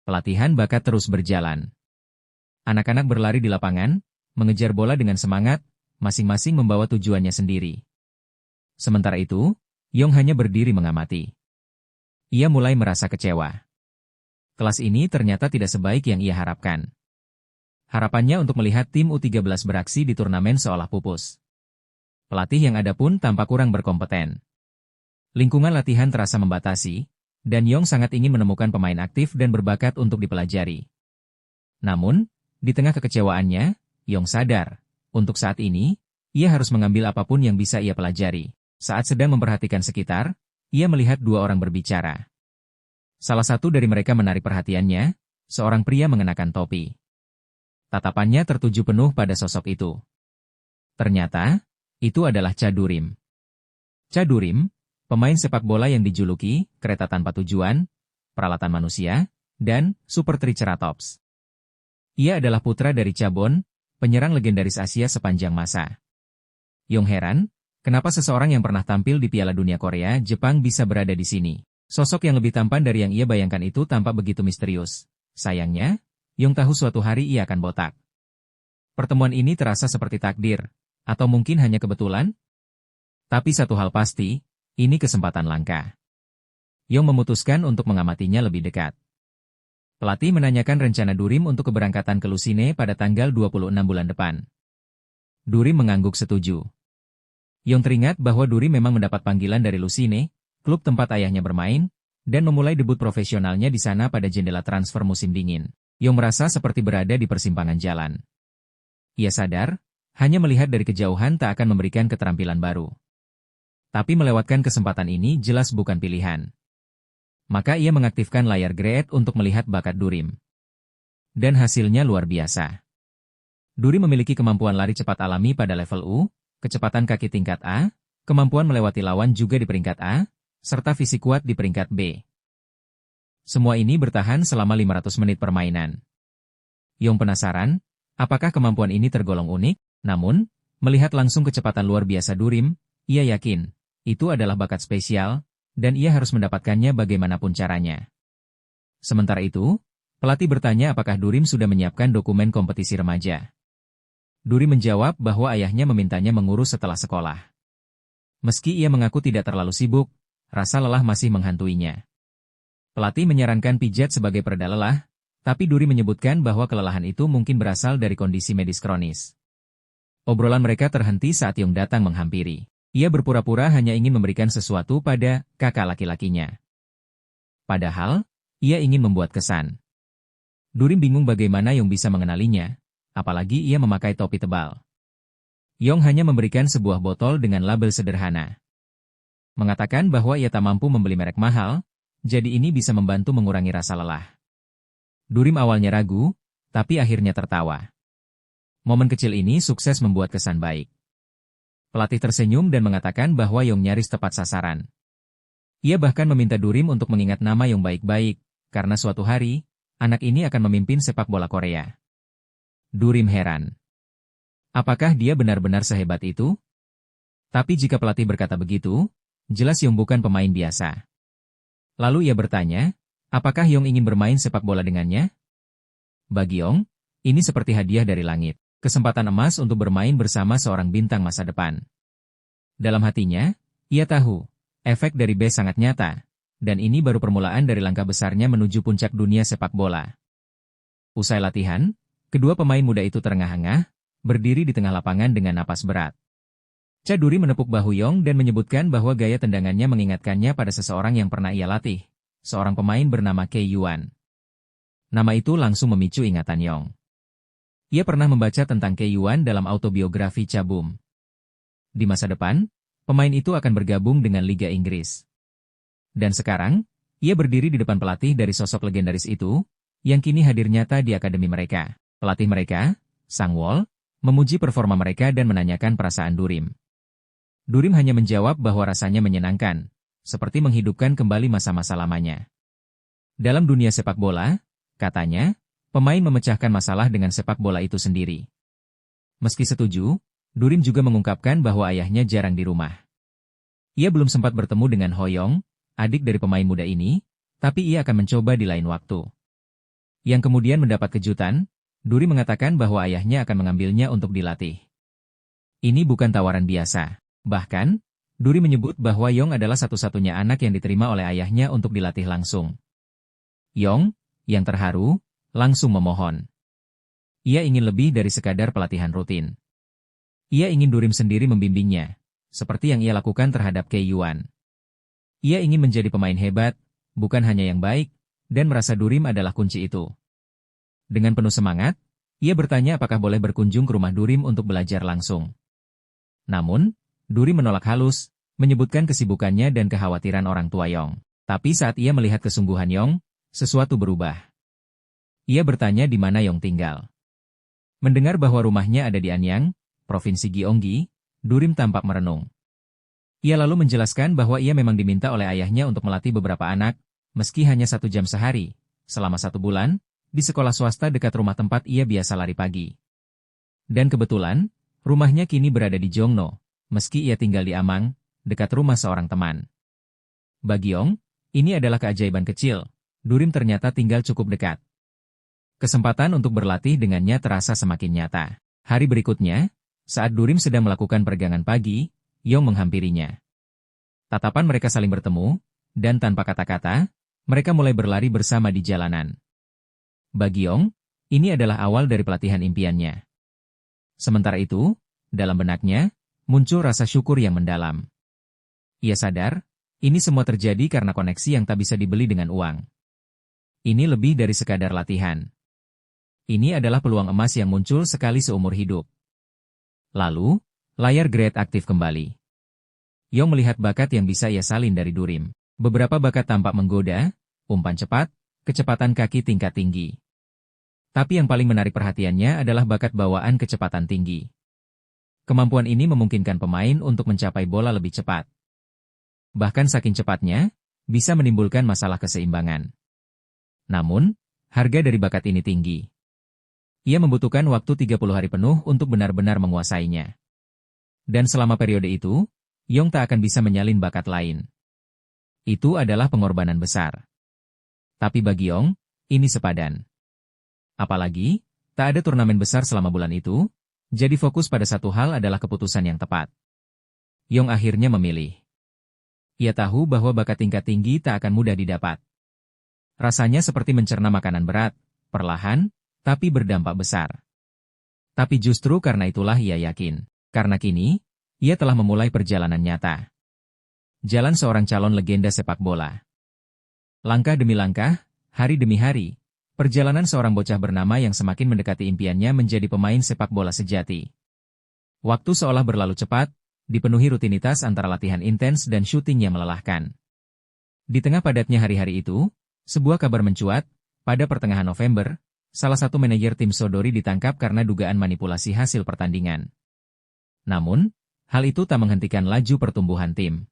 Pelatihan bakat terus berjalan. Anak-anak berlari di lapangan, mengejar bola dengan semangat, masing-masing membawa tujuannya sendiri. Sementara itu, Yong hanya berdiri mengamati. Ia mulai merasa kecewa. Kelas ini ternyata tidak sebaik yang ia harapkan. Harapannya untuk melihat tim U13 beraksi di turnamen seolah pupus. Pelatih yang ada pun tampak kurang berkompeten. Lingkungan latihan terasa membatasi, dan Yong sangat ingin menemukan pemain aktif dan berbakat untuk dipelajari. Namun, di tengah kekecewaannya, Yong sadar, untuk saat ini, ia harus mengambil apapun yang bisa ia pelajari. Saat sedang memperhatikan sekitar, ia melihat dua orang berbicara. Salah satu dari mereka menarik perhatiannya, seorang pria mengenakan topi. Tatapannya tertuju penuh pada sosok itu. Ternyata, itu adalah Cha Durim. Cha Durim, pemain sepak bola yang dijuluki kereta tanpa tujuan, peralatan manusia, dan Super Triceratops. Ia adalah putra dari Cha Bon, penyerang legendaris Asia sepanjang masa. Yong heran, kenapa seseorang yang pernah tampil di Piala Dunia Korea Jepang bisa berada di sini. Sosok yang lebih tampan dari yang ia bayangkan itu tampak begitu misterius. Sayangnya, Yong tahu suatu hari ia akan botak. Pertemuan ini terasa seperti takdir, atau mungkin hanya kebetulan? Tapi satu hal pasti, ini kesempatan langka. Yong memutuskan untuk mengamatinya lebih dekat. Pelatih menanyakan rencana Durim untuk keberangkatan ke Lucine pada tanggal 26 bulan depan. Durim mengangguk setuju. Yong teringat bahwa Durim memang mendapat panggilan dari Lucine, klub tempat ayahnya bermain, dan memulai debut profesionalnya di sana pada jendela transfer musim dingin. Yong merasa seperti berada di persimpangan jalan. Ia sadar, hanya melihat dari kejauhan tak akan memberikan keterampilan baru. Tapi melewatkan kesempatan ini jelas bukan pilihan. Maka ia mengaktifkan layar Great untuk melihat bakat Durim. Dan hasilnya luar biasa. Durim memiliki kemampuan lari cepat alami pada level U, kecepatan kaki tingkat A, kemampuan melewati lawan juga di peringkat A, serta fisik kuat di peringkat B. Semua ini bertahan selama 500 menit permainan. Yong penasaran, apakah kemampuan ini tergolong unik? Namun, melihat langsung kecepatan luar biasa Durim, ia yakin, itu adalah bakat spesial, dan ia harus mendapatkannya bagaimanapun caranya. Sementara itu, pelatih bertanya apakah Durim sudah menyiapkan dokumen kompetisi remaja. Durim menjawab bahwa ayahnya memintanya mengurus setelah sekolah. Meski ia mengaku tidak terlalu sibuk, rasa lelah masih menghantuinya. Pelatih menyarankan pijat sebagai pereda lelah, tapi Durim menyebutkan bahwa kelelahan itu mungkin berasal dari kondisi medis kronis. Obrolan mereka terhenti saat Yong datang menghampiri. Ia berpura-pura hanya ingin memberikan sesuatu pada kakak laki-lakinya. Padahal, ia ingin membuat kesan. Durim bingung bagaimana Yong bisa mengenalinya, apalagi ia memakai topi tebal. Yong hanya memberikan sebuah botol dengan label sederhana. Mengatakan bahwa ia tak mampu membeli merek mahal, jadi ini bisa membantu mengurangi rasa lelah. Durim awalnya ragu, tapi akhirnya tertawa. Momen kecil ini sukses membuat kesan baik. Pelatih tersenyum dan mengatakan bahwa Yong nyaris tepat sasaran. Ia bahkan meminta Durim untuk mengingat nama Yong baik-baik, karena suatu hari, anak ini akan memimpin sepak bola Korea. Durim heran. Apakah dia benar-benar sehebat itu? Tapi jika pelatih berkata begitu, jelas Yong bukan pemain biasa. Lalu ia bertanya, apakah Yong ingin bermain sepak bola dengannya? Bagi Yong, ini seperti hadiah dari langit, kesempatan emas untuk bermain bersama seorang bintang masa depan. Dalam hatinya, ia tahu, efek dari B sangat nyata, dan ini baru permulaan dari langkah besarnya menuju puncak dunia sepak bola. Usai latihan, kedua pemain muda itu terengah-engah, berdiri di tengah lapangan dengan napas berat. Cha Durim menepuk bahu Yong dan menyebutkan bahwa gaya tendangannya mengingatkannya pada seseorang yang pernah ia latih, seorang pemain bernama Kei Yuan. Nama itu langsung memicu ingatan Yong. Ia pernah membaca tentang Kei Yuan dalam autobiografi Cha Bum. Di masa depan, pemain itu akan bergabung dengan Liga Inggris. Dan sekarang, ia berdiri di depan pelatih dari sosok legendaris itu, yang kini hadir nyata di akademi mereka. Pelatih mereka, Sang Wol, memuji performa mereka dan menanyakan perasaan Durim. Durim hanya menjawab bahwa rasanya menyenangkan, seperti menghidupkan kembali masa-masa lamanya. Dalam dunia sepak bola, katanya, pemain memecahkan masalah dengan sepak bola itu sendiri. Meski setuju, Durim juga mengungkapkan bahwa ayahnya jarang di rumah. Ia belum sempat bertemu dengan Ho Yong, adik dari pemain muda ini, tapi ia akan mencoba di lain waktu. Yang kemudian mendapat kejutan, Duri mengatakan bahwa ayahnya akan mengambilnya untuk dilatih. Ini bukan tawaran biasa. Bahkan, Duri menyebut bahwa Yong adalah satu-satunya anak yang diterima oleh ayahnya untuk dilatih langsung. Yong, yang terharu, langsung memohon. Ia ingin lebih dari sekadar pelatihan rutin. Ia ingin Durim sendiri membimbingnya, seperti yang ia lakukan terhadap Kei Yuan. Ia ingin menjadi pemain hebat, bukan hanya yang baik, dan merasa Durim adalah kunci itu. Dengan penuh semangat, ia bertanya apakah boleh berkunjung ke rumah Durim untuk belajar langsung. Namun, Duri menolak halus, menyebutkan kesibukannya dan kekhawatiran orang tua Yong. Tapi saat ia melihat kesungguhan Yong, sesuatu berubah. Ia bertanya di mana Yong tinggal. Mendengar bahwa rumahnya ada di Anyang, Provinsi Gyeonggi, Durim tampak merenung. Ia lalu menjelaskan bahwa ia memang diminta oleh ayahnya untuk melatih beberapa anak, meski hanya 1 jam sehari, selama 1 bulan, di sekolah swasta dekat rumah tempat ia biasa lari pagi. Dan kebetulan, rumahnya kini berada di Jongno, meski ia tinggal di Amang, dekat rumah seorang teman. Bagi Yong, ini adalah keajaiban kecil. Durim ternyata tinggal cukup dekat. Kesempatan untuk berlatih dengannya terasa semakin nyata. Hari berikutnya, saat Durim sedang melakukan peregangan pagi, Yong menghampirinya. Tatapan mereka saling bertemu, dan tanpa kata-kata, mereka mulai berlari bersama di jalanan. Bagi Yong, ini adalah awal dari pelatihan impiannya. Sementara itu, dalam benaknya, muncul rasa syukur yang mendalam. Ia sadar, ini semua terjadi karena koneksi yang tak bisa dibeli dengan uang. Ini lebih dari sekadar latihan. Ini adalah peluang emas yang muncul sekali seumur hidup. Lalu, layar Great aktif kembali. Yong melihat bakat yang bisa ia salin dari Durim. Beberapa bakat tampak menggoda, umpan cepat, kecepatan kaki tingkat tinggi. Tapi yang paling menarik perhatiannya adalah bakat bawaan kecepatan tinggi. Kemampuan ini memungkinkan pemain untuk mencapai bola lebih cepat. Bahkan saking cepatnya, bisa menimbulkan masalah keseimbangan. Namun, harga dari bakat ini tinggi. Ia membutuhkan waktu 30 hari penuh untuk benar-benar menguasainya. Dan selama periode itu, Yong tak akan bisa menyalin bakat lain. Itu adalah pengorbanan besar. Tapi bagi Yong, ini sepadan. Apalagi, tak ada turnamen besar selama bulan itu, jadi fokus pada satu hal adalah keputusan yang tepat. Yong akhirnya memilih. Ia tahu bahwa bakat tingkat tinggi tak akan mudah didapat. Rasanya seperti mencerna makanan berat, perlahan, tapi berdampak besar. Tapi justru karena itulah ia yakin. Karena kini, ia telah memulai perjalanan nyata. Jalan seorang calon legenda sepak bola. Langkah demi langkah, hari demi hari, perjalanan seorang bocah bernama yang semakin mendekati impiannya menjadi pemain sepak bola sejati. Waktu seolah berlalu cepat, dipenuhi rutinitas antara latihan intens dan syuting yang melelahkan. Di tengah padatnya hari-hari itu, sebuah kabar mencuat, pada pertengahan November, salah satu manajer tim Sodori ditangkap karena dugaan manipulasi hasil pertandingan. Namun, hal itu tak menghentikan laju pertumbuhan tim.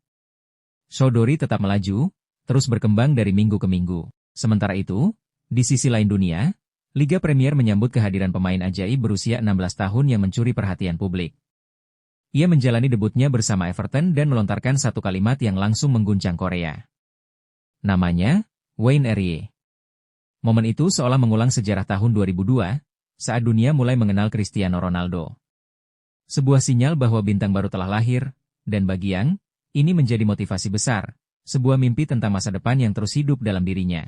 Sodori tetap melaju, terus berkembang dari minggu ke minggu. Sementara itu, di sisi lain dunia, Liga Premier menyambut kehadiran pemain ajaib berusia 16 tahun yang mencuri perhatian publik. Ia menjalani debutnya bersama Everton dan melontarkan satu kalimat yang langsung mengguncang Korea. Namanya, Wayne Erie. Momen itu seolah mengulang sejarah tahun 2002, saat dunia mulai mengenal Cristiano Ronaldo. Sebuah sinyal bahwa bintang baru telah lahir, dan bagi Yang, ini menjadi motivasi besar, sebuah mimpi tentang masa depan yang terus hidup dalam dirinya.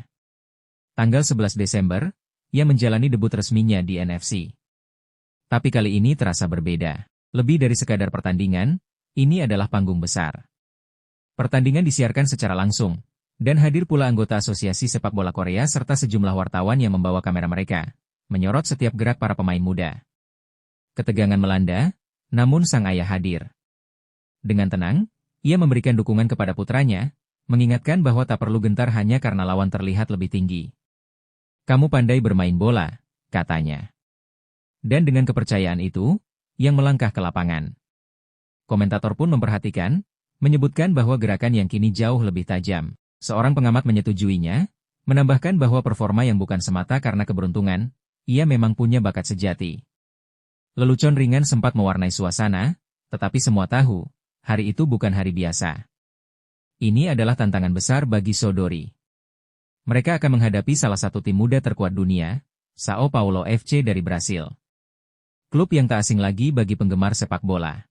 Tanggal 11 Desember, ia menjalani debut resminya di NFC. Tapi kali ini terasa berbeda. Lebih dari sekadar pertandingan, ini adalah panggung besar. Pertandingan disiarkan secara langsung, dan hadir pula anggota Asosiasi Sepak Bola Korea serta sejumlah wartawan yang membawa kamera mereka, menyorot setiap gerak para pemain muda. Ketegangan melanda, namun sang ayah hadir. Dengan tenang, ia memberikan dukungan kepada putranya, mengingatkan bahwa tak perlu gentar hanya karena lawan terlihat lebih tinggi. "Kamu pandai bermain bola," katanya. Dan dengan kepercayaan itu, Yang melangkah ke lapangan. Komentator pun memperhatikan, menyebutkan bahwa gerakan yang kini jauh lebih tajam. Seorang pengamat menyetujuinya, menambahkan bahwa performa yang bukan semata karena keberuntungan, ia memang punya bakat sejati. Lelucon ringan sempat mewarnai suasana, tetapi semua tahu, hari itu bukan hari biasa. Ini adalah tantangan besar bagi Sodori. mereka akan menghadapi salah satu tim muda terkuat dunia, São Paulo FC dari Brasil. Klub yang tak asing lagi bagi penggemar sepak bola.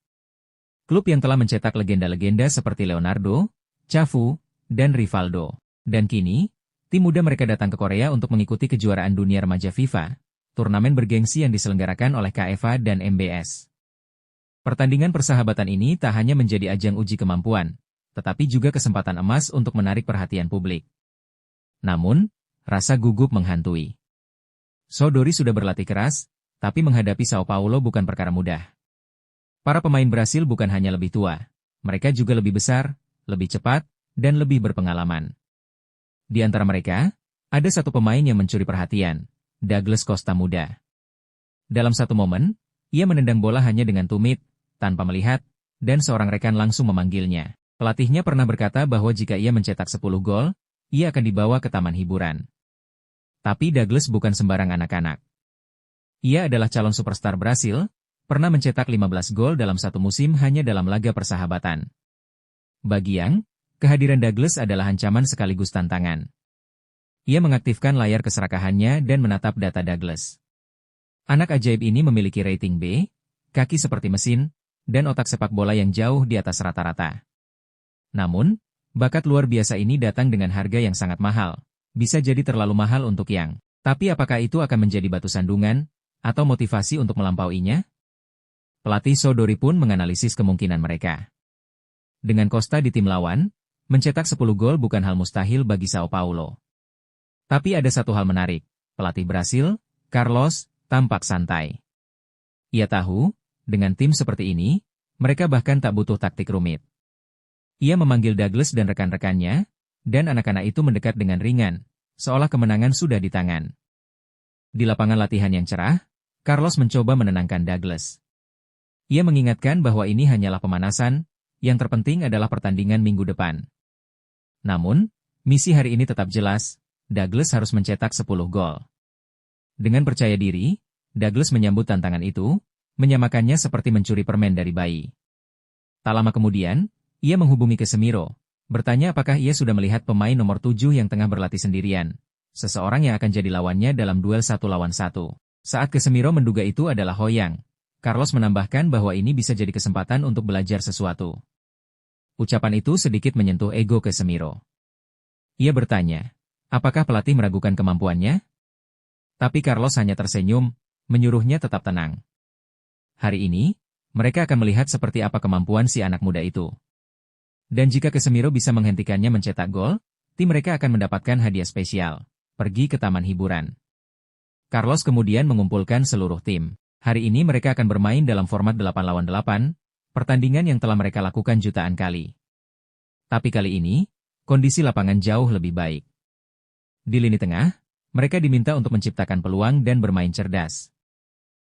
Klub yang telah mencetak legenda-legenda seperti Leonardo, Cafu, dan Rivaldo. Dan kini, tim muda mereka datang ke Korea untuk mengikuti kejuaraan dunia remaja FIFA, turnamen bergengsi yang diselenggarakan oleh KFA dan MBS. Pertandingan persahabatan ini tak hanya menjadi ajang uji kemampuan, tetapi juga kesempatan emas untuk menarik perhatian publik. Namun, rasa gugup menghantui. Saudori sudah berlatih keras, tapi menghadapi São Paulo bukan perkara mudah. Para pemain Brasil bukan hanya lebih tua, mereka juga lebih besar, lebih cepat, dan lebih berpengalaman. Di antara mereka, ada satu pemain yang mencuri perhatian, Douglas Costa muda. Dalam satu momen, ia menendang bola hanya dengan tumit, tanpa melihat, dan seorang rekan langsung memanggilnya. Pelatihnya pernah berkata bahwa jika ia mencetak 10 gol, ia akan dibawa ke taman hiburan. Tapi Douglas bukan sembarang anak-anak. Ia adalah calon superstar Brasil, pernah mencetak 15 gol dalam satu musim hanya dalam laga persahabatan. Bagi Yang, kehadiran Douglas adalah ancaman sekaligus tantangan. Ia mengaktifkan layar keserakahannya dan menatap data Douglas. Anak ajaib ini memiliki rating B, kaki seperti mesin, dan otak sepak bola yang jauh di atas rata-rata. Namun, bakat luar biasa ini datang dengan harga yang sangat mahal, bisa jadi terlalu mahal untuk Yang. Tapi apakah itu akan menjadi batu sandungan, atau motivasi untuk melampauinya? Pelatih Saudori pun menganalisis kemungkinan mereka. Dengan Costa di tim lawan, mencetak 10 gol bukan hal mustahil bagi São Paulo. Tapi ada satu hal menarik, pelatih Brasil, Carlos, tampak santai. Ia tahu, dengan tim seperti ini, mereka bahkan tak butuh taktik rumit. Ia memanggil Douglas dan rekan-rekannya, dan anak-anak itu mendekat dengan ringan, seolah kemenangan sudah di tangan. Di lapangan latihan yang cerah, Carlos mencoba menenangkan Douglas. Ia mengingatkan bahwa ini hanyalah pemanasan, yang terpenting adalah pertandingan minggu depan. Namun, misi hari ini tetap jelas, Douglas harus mencetak 10 gol. Dengan percaya diri, Douglas menyambut tantangan itu, menyamakannya seperti mencuri permen dari bayi. Tak lama kemudian, ia menghubungi Casemiro, bertanya apakah ia sudah melihat pemain nomor 7 yang tengah berlatih sendirian, seseorang yang akan jadi lawannya dalam duel 1 lawan 1. Saat Casemiro menduga itu adalah Hoyang, Carlos menambahkan bahwa ini bisa jadi kesempatan untuk belajar sesuatu. Ucapan itu sedikit menyentuh ego Casemiro. Ia bertanya, apakah pelatih meragukan kemampuannya? Tapi Carlos hanya tersenyum, menyuruhnya tetap tenang. Hari ini, mereka akan melihat seperti apa kemampuan si anak muda itu. Dan jika Casemiro bisa menghentikannya mencetak gol, tim mereka akan mendapatkan hadiah spesial, pergi ke taman hiburan. Carlos kemudian mengumpulkan seluruh tim. Hari ini mereka akan bermain dalam format 8 lawan 8, pertandingan yang telah mereka lakukan jutaan kali. Tapi kali ini, kondisi lapangan jauh lebih baik. Di lini tengah, mereka diminta untuk menciptakan peluang dan bermain cerdas.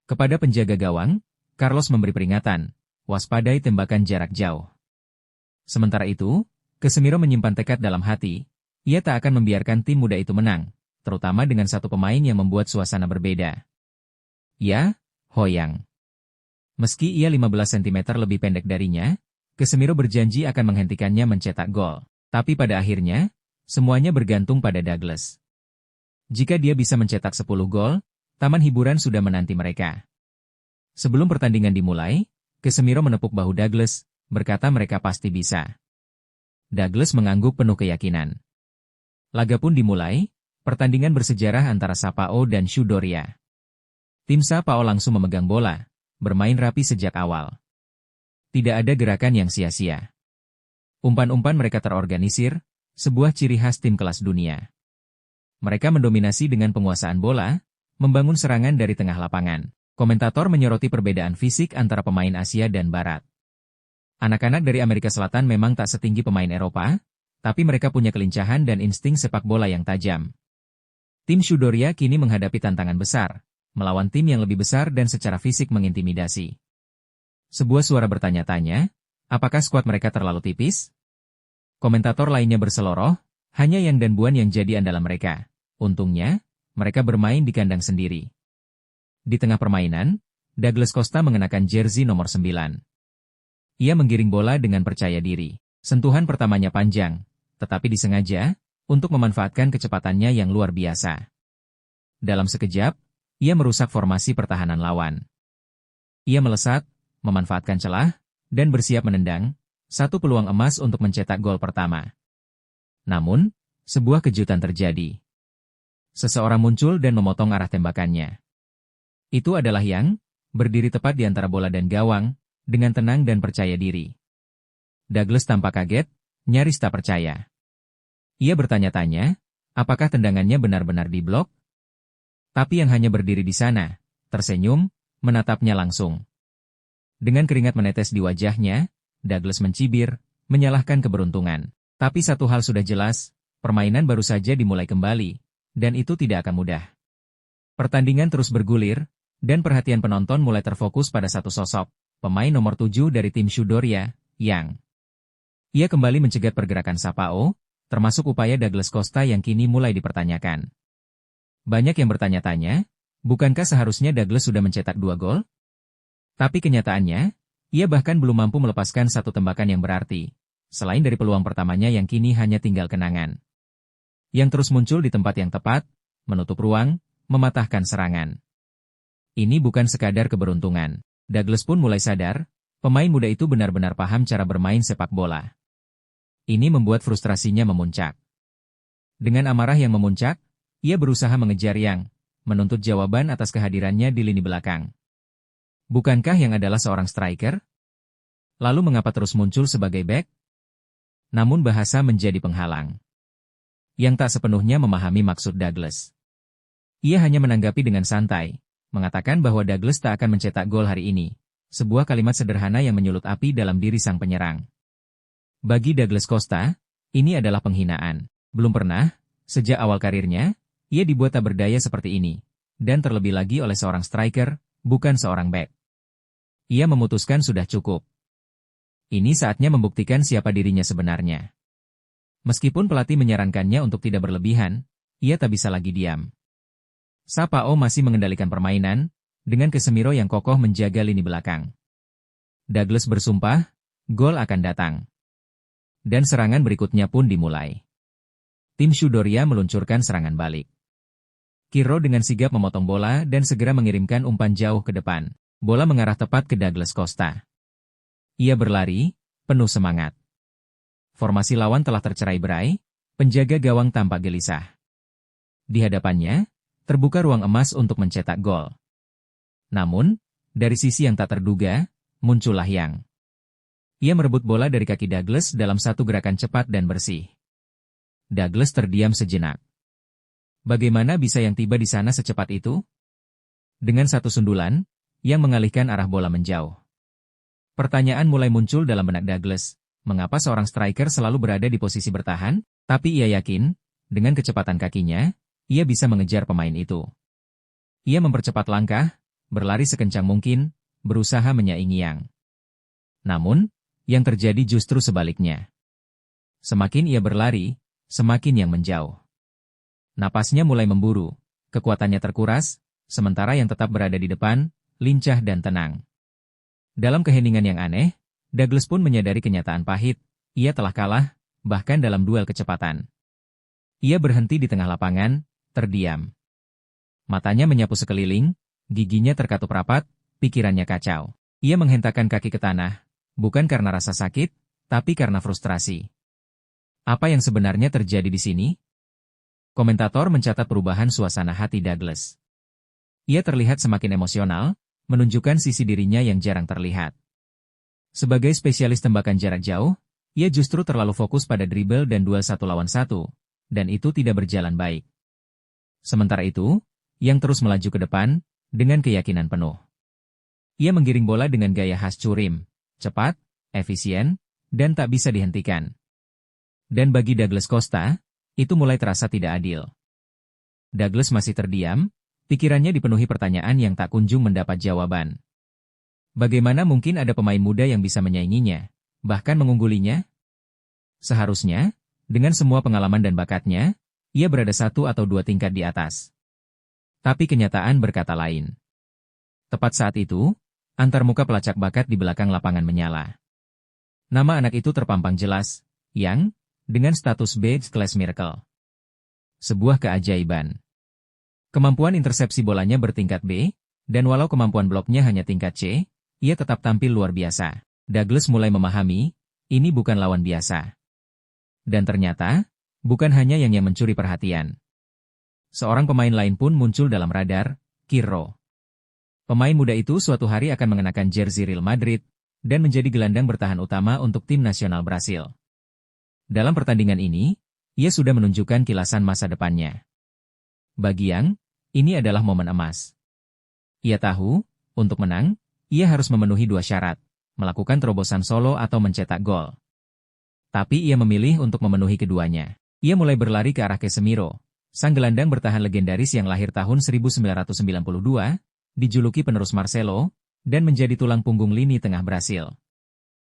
Kepada penjaga gawang, Carlos memberi peringatan, waspadai tembakan jarak jauh. Sementara itu, Casemiro menyimpan tekad dalam hati, ia tak akan membiarkan tim muda itu menang, terutama dengan satu pemain yang membuat suasana berbeda. Ya, Hoyang. Meski ia 15 cm lebih pendek darinya, Casemiro berjanji akan menghentikannya mencetak gol. Tapi pada akhirnya, semuanya bergantung pada Douglas. Jika dia bisa mencetak 10 gol, taman hiburan sudah menanti mereka. Sebelum pertandingan dimulai, Casemiro menepuk bahu Douglas, berkata mereka pasti bisa. Douglas mengangguk penuh keyakinan. Laga pun dimulai, pertandingan bersejarah antara Sapao dan Saudori. Tim Sapao langsung memegang bola, bermain rapi sejak awal. Tidak ada gerakan yang sia-sia. Umpan-umpan mereka terorganisir, sebuah ciri khas tim kelas dunia. Mereka mendominasi dengan penguasaan bola, membangun serangan dari tengah lapangan. Komentator menyoroti perbedaan fisik antara pemain Asia dan Barat. Anak-anak dari Amerika Selatan memang tak setinggi pemain Eropa, tapi mereka punya kelincahan dan insting sepak bola yang tajam. Tim Saudori kini menghadapi tantangan besar, melawan tim yang lebih besar dan secara fisik mengintimidasi. Sebuah suara bertanya-tanya, apakah skuad mereka terlalu tipis? Komentator lainnya berseloroh, hanya Yang dan Buan yang jadi andalan mereka. Untungnya, mereka bermain di kandang sendiri. Di tengah permainan, Douglas Costa mengenakan jersey nomor 9. Ia menggiring bola dengan percaya diri. Sentuhan pertamanya panjang, tetapi disengaja, untuk memanfaatkan kecepatannya yang luar biasa. Dalam sekejap, ia merusak formasi pertahanan lawan. Ia melesat, memanfaatkan celah, dan bersiap menendang, satu peluang emas untuk mencetak gol pertama. Namun, sebuah kejutan terjadi. Seseorang muncul dan memotong arah tembakannya. Itu adalah Yang, berdiri tepat di antara bola dan gawang, dengan tenang dan percaya diri. Douglas tampak kaget, nyaris tak percaya. Ia bertanya-tanya, apakah tendangannya benar-benar diblok? Tapi Yang hanya berdiri di sana, tersenyum, menatapnya langsung. Dengan keringat menetes di wajahnya, Douglas mencibir, menyalahkan keberuntungan. Tapi satu hal sudah jelas, permainan baru saja dimulai kembali, dan itu tidak akan mudah. Pertandingan terus bergulir, dan perhatian penonton mulai terfokus pada satu sosok, pemain nomor 7 dari tim Sampdoria, Yang. Ia kembali mencegat pergerakan Sapao, termasuk upaya Douglas Costa yang kini mulai dipertanyakan. Banyak yang bertanya-tanya, bukankah seharusnya Douglas sudah mencetak 2 gol? Tapi kenyataannya, ia bahkan belum mampu melepaskan satu tembakan yang berarti, selain dari peluang pertamanya yang kini hanya tinggal kenangan. Yang terus muncul di tempat yang tepat, menutup ruang, mematahkan serangan. Ini bukan sekadar keberuntungan. Douglas pun mulai sadar, pemain muda itu benar-benar paham cara bermain sepak bola. Ini membuat frustrasinya memuncak. Dengan amarah yang memuncak, ia berusaha mengejar Yang, menuntut jawaban atas kehadirannya di lini belakang. Bukankah Yang adalah seorang striker? Lalu mengapa terus muncul sebagai bek? Namun bahasa menjadi penghalang. Yang tak sepenuhnya memahami maksud Douglas. Ia hanya menanggapi dengan santai, mengatakan bahwa Douglas tak akan mencetak gol hari ini. Sebuah kalimat sederhana yang menyulut api dalam diri sang penyerang. Bagi Douglas Costa, ini adalah penghinaan. Belum pernah, sejak awal karirnya, ia dibuat tak berdaya seperti ini. Dan terlebih lagi oleh seorang striker, bukan seorang bek. Ia memutuskan sudah cukup. Ini saatnya membuktikan siapa dirinya sebenarnya. Meskipun pelatih menyarankannya untuk tidak berlebihan, ia tak bisa lagi diam. Sapao masih mengendalikan permainan, dengan Casemiro yang kokoh menjaga lini belakang. Douglas bersumpah, gol akan datang. Dan serangan berikutnya pun dimulai. Tim Sampdoria meluncurkan serangan balik. Kiro dengan sigap memotong bola dan segera mengirimkan umpan jauh ke depan. Bola mengarah tepat ke Douglas Costa. Ia berlari, penuh semangat. Formasi lawan telah tercerai-berai, penjaga gawang tampak gelisah. Di hadapannya, terbuka ruang emas untuk mencetak gol. Namun, dari sisi yang tak terduga, muncullah Yang. Ia merebut bola dari kaki Douglas dalam satu gerakan cepat dan bersih. Douglas terdiam sejenak. Bagaimana bisa Yang tiba di sana secepat itu? Dengan satu sundulan, Yang mengalihkan arah bola menjauh. Pertanyaan mulai muncul dalam benak Douglas. Mengapa seorang striker selalu berada di posisi bertahan? Tapi ia yakin, dengan kecepatan kakinya, ia bisa mengejar pemain itu. Ia mempercepat langkah, berlari sekencang mungkin, berusaha menyaingi Yang. Namun, yang terjadi justru sebaliknya. Semakin ia berlari, semakin Yang menjauh. Napasnya mulai memburu, kekuatannya terkuras, sementara Yang tetap berada di depan, lincah dan tenang. Dalam keheningan yang aneh, Douglas pun menyadari kenyataan pahit, ia telah kalah, bahkan dalam duel kecepatan. Ia berhenti di tengah lapangan, terdiam. Matanya menyapu sekeliling, giginya terkatup rapat, pikirannya kacau. Ia menghentakkan kaki ke tanah, bukan karena rasa sakit, tapi karena frustrasi. Apa yang sebenarnya terjadi di sini? Komentator mencatat perubahan suasana hati Douglas. Ia terlihat semakin emosional, menunjukkan sisi dirinya yang jarang terlihat. Sebagai spesialis tembakan jarak jauh, ia justru terlalu fokus pada dribble dan duel 1 lawan 1, dan itu tidak berjalan baik. Sementara itu, Yang terus melaju ke depan, dengan keyakinan penuh. Ia menggiring bola dengan gaya khas Curim, cepat, efisien, dan tak bisa dihentikan. Dan bagi Douglas Costa, itu mulai terasa tidak adil. Douglas masih terdiam, pikirannya dipenuhi pertanyaan yang tak kunjung mendapat jawaban. Bagaimana mungkin ada pemain muda yang bisa menyainginya, bahkan mengunggulinya? Seharusnya, dengan semua pengalaman dan bakatnya, ia berada 1 atau 2 tingkat di atas. Tapi kenyataan berkata lain. Tepat saat itu, antarmuka pelacak bakat di belakang lapangan menyala. Nama anak itu terpampang jelas, Yang, dengan status B Class Miracle. Sebuah keajaiban. Kemampuan intersepsi bolanya bertingkat B, dan walau kemampuan bloknya hanya tingkat C, ia tetap tampil luar biasa. Douglas mulai memahami, ini bukan lawan biasa. Dan ternyata, bukan hanya yang mencuri perhatian. Seorang pemain lain pun muncul dalam radar, Kirro. Pemain muda itu suatu hari akan mengenakan jersey Real Madrid, dan menjadi gelandang bertahan utama untuk tim nasional Brasil. Dalam pertandingan ini, ia sudah menunjukkan kilasan masa depannya. Bagi Yang, ini adalah momen emas. Ia tahu, untuk menang, ia harus memenuhi dua syarat, melakukan terobosan solo atau mencetak gol. Tapi ia memilih untuk memenuhi keduanya. Ia mulai berlari ke arah Casemiro, sang gelandang bertahan legendaris yang lahir tahun 1992, dijuluki penerus Marcelo, dan menjadi tulang punggung lini tengah Brasil.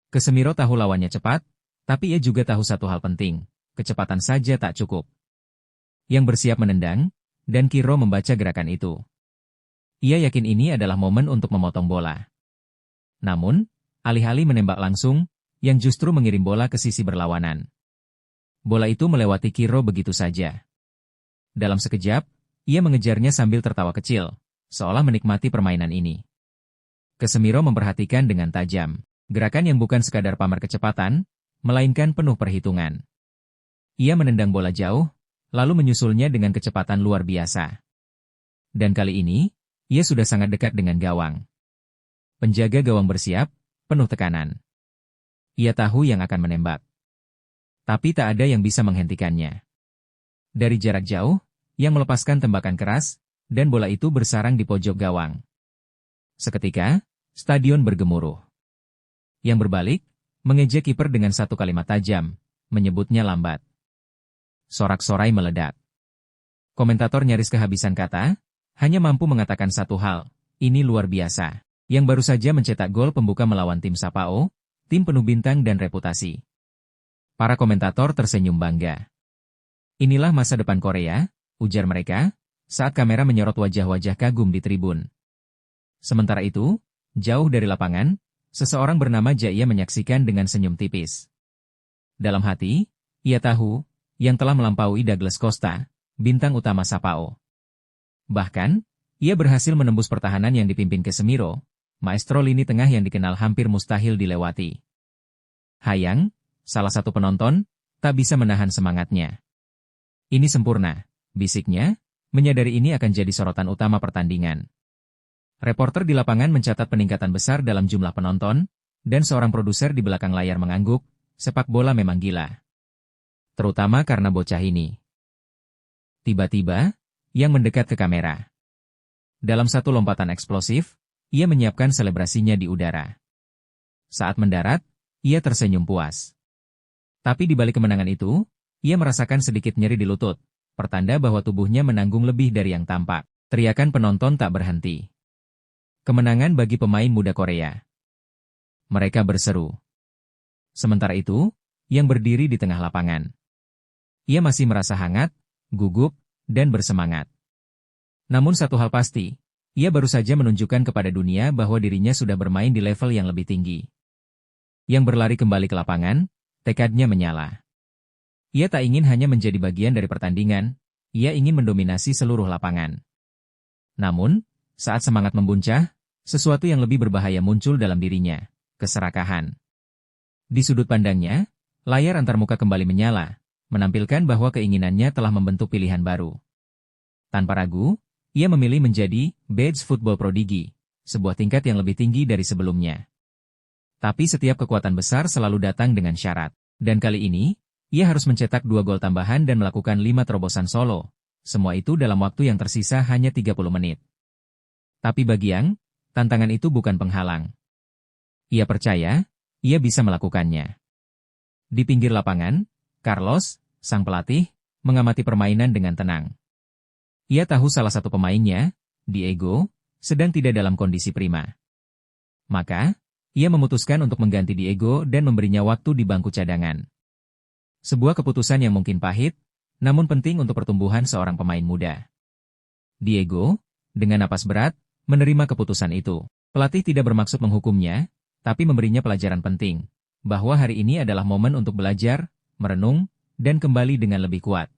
Casemiro tahu lawannya cepat, tapi ia juga tahu satu hal penting. Kecepatan saja tak cukup. Yang bersiap menendang, dan Kirro membaca gerakan itu. Ia yakin ini adalah momen untuk memotong bola. Namun, alih-alih menembak langsung, yang justru mengirim bola ke sisi berlawanan. Bola itu melewati Kirro begitu saja. Dalam sekejap, ia mengejarnya sambil tertawa kecil, seolah menikmati permainan ini. Casemiro memperhatikan dengan tajam. Gerakan yang bukan sekadar pamer kecepatan, melainkan penuh perhitungan. Ia menendang bola jauh, lalu menyusulnya dengan kecepatan luar biasa. Dan kali ini, ia sudah sangat dekat dengan gawang. Penjaga gawang bersiap, penuh tekanan. Ia tahu yang akan menembak. Tapi tak ada yang bisa menghentikannya. Dari jarak jauh, yang melepaskan tembakan keras, dan bola itu bersarang di pojok gawang. Seketika, stadion bergemuruh. Yang berbalik, mengejek kiper dengan satu kalimat tajam, menyebutnya lambat. Sorak-sorai meledak. Komentator nyaris kehabisan kata, hanya mampu mengatakan satu hal, ini luar biasa. Yang baru saja mencetak gol pembuka melawan tim Sapao, tim penuh bintang dan reputasi. Para komentator tersenyum bangga. Inilah masa depan Korea, ujar mereka, saat kamera menyorot wajah-wajah kagum di tribun. Sementara itu, jauh dari lapangan, seseorang bernama Jaya menyaksikan dengan senyum tipis. Dalam hati, ia tahu, yang telah melampaui Douglas Costa, bintang utama Sapao. Bahkan, ia berhasil menembus pertahanan yang dipimpin Casemiro, maestro lini tengah yang dikenal hampir mustahil dilewati. Hayang, salah satu penonton, tak bisa menahan semangatnya. Ini sempurna, bisiknya, menyadari ini akan jadi sorotan utama pertandingan. Reporter di lapangan mencatat peningkatan besar dalam jumlah penonton, dan seorang produser di belakang layar mengangguk, sepak bola memang gila. Terutama karena bocah ini. Tiba-tiba, Yang mendekat ke kamera. Dalam satu lompatan eksplosif, ia menyiapkan selebrasinya di udara. Saat mendarat, ia tersenyum puas. Tapi di balik kemenangan itu, ia merasakan sedikit nyeri di lutut, pertanda bahwa tubuhnya menanggung lebih dari yang tampak. Teriakan penonton tak berhenti. Kemenangan bagi pemain muda Korea. Mereka berseru. Sementara itu, Yang berdiri di tengah lapangan. Ia masih merasa hangat, gugup, dan bersemangat. Namun satu hal pasti, ia baru saja menunjukkan kepada dunia bahwa dirinya sudah bermain di level yang lebih tinggi. Yang berlari kembali ke lapangan, tekadnya menyala. Ia tak ingin hanya menjadi bagian dari pertandingan, ia ingin mendominasi seluruh lapangan. Namun, saat semangat membuncah, sesuatu yang lebih berbahaya muncul dalam dirinya, keserakahan. Di sudut pandangnya, layar antarmuka kembali menyala, menampilkan bahwa keinginannya telah membentuk pilihan baru. Tanpa ragu, ia memilih menjadi Badge Football Prodigy, sebuah tingkat yang lebih tinggi dari sebelumnya. Tapi setiap kekuatan besar selalu datang dengan syarat. Dan kali ini, ia harus mencetak 2 gol tambahan dan melakukan 5 terobosan solo. Semua itu dalam waktu yang tersisa hanya 30 menit. Tapi bagi Yang, tantangan itu bukan penghalang. Ia percaya, ia bisa melakukannya. Di pinggir lapangan, Carlos, sang pelatih, mengamati permainan dengan tenang. Ia tahu salah satu pemainnya, Diego, sedang tidak dalam kondisi prima. Maka, ia memutuskan untuk mengganti Diego dan memberinya waktu di bangku cadangan. Sebuah keputusan yang mungkin pahit, namun penting untuk pertumbuhan seorang pemain muda. Diego, dengan napas berat, menerima keputusan itu. Pelatih tidak bermaksud menghukumnya, tapi memberinya pelajaran penting, bahwa hari ini adalah momen untuk belajar, merenung, dan kembali dengan lebih kuat.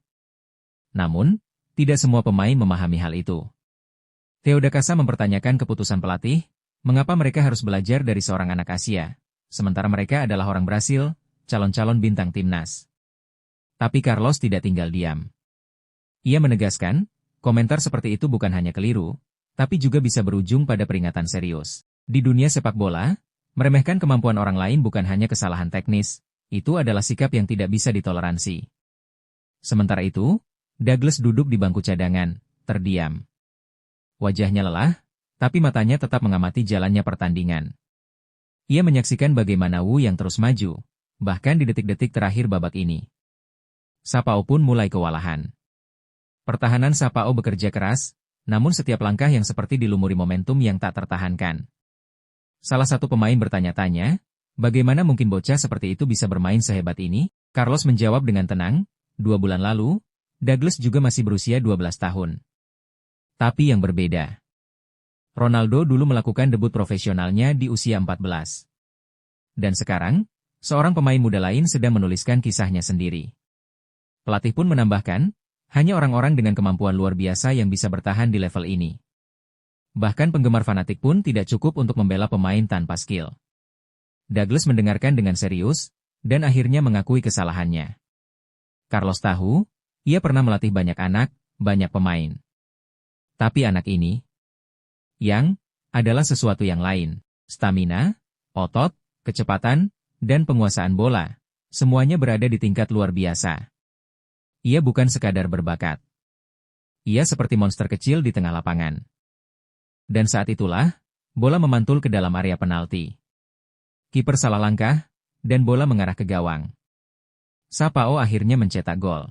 Namun, tidak semua pemain memahami hal itu. Theodakasa mempertanyakan keputusan pelatih, mengapa mereka harus belajar dari seorang anak Asia, sementara mereka adalah orang Brasil, calon-calon bintang timnas. Tapi Carlos tidak tinggal diam. Ia menegaskan, komentar seperti itu bukan hanya keliru, tapi juga bisa berujung pada peringatan serius. Di dunia sepak bola, meremehkan kemampuan orang lain bukan hanya kesalahan teknis, itu adalah sikap yang tidak bisa ditoleransi. Sementara itu, Douglas duduk di bangku cadangan, terdiam. Wajahnya lelah, tapi matanya tetap mengamati jalannya pertandingan. Ia menyaksikan bagaimana Wu yang terus maju, bahkan di detik-detik terakhir babak ini. Sapao pun mulai kewalahan. Pertahanan Sapao bekerja keras, namun setiap langkah yang seperti dilumuri momentum yang tak tertahankan. Salah satu pemain bertanya-tanya, bagaimana mungkin bocah seperti itu bisa bermain sehebat ini? Carlos menjawab dengan tenang, 2 bulan lalu, Douglas juga masih berusia 12 tahun. Tapi yang berbeda. Ronaldo dulu melakukan debut profesionalnya di usia 14. Dan sekarang, seorang pemain muda lain sedang menuliskan kisahnya sendiri. Pelatih pun menambahkan, hanya orang-orang dengan kemampuan luar biasa yang bisa bertahan di level ini. Bahkan penggemar fanatik pun tidak cukup untuk membela pemain tanpa skill. Douglas mendengarkan dengan serius, dan akhirnya mengakui kesalahannya. Carlos tahu, ia pernah melatih banyak anak, banyak pemain. Tapi anak ini, yang adalah sesuatu yang lain. Stamina, otot, kecepatan, dan penguasaan bola, semuanya berada di tingkat luar biasa. Ia bukan sekadar berbakat. Ia seperti monster kecil di tengah lapangan. Dan saat itulah, bola memantul ke dalam area penalti. Kiper salah langkah, dan bola mengarah ke gawang. Sapao akhirnya mencetak gol.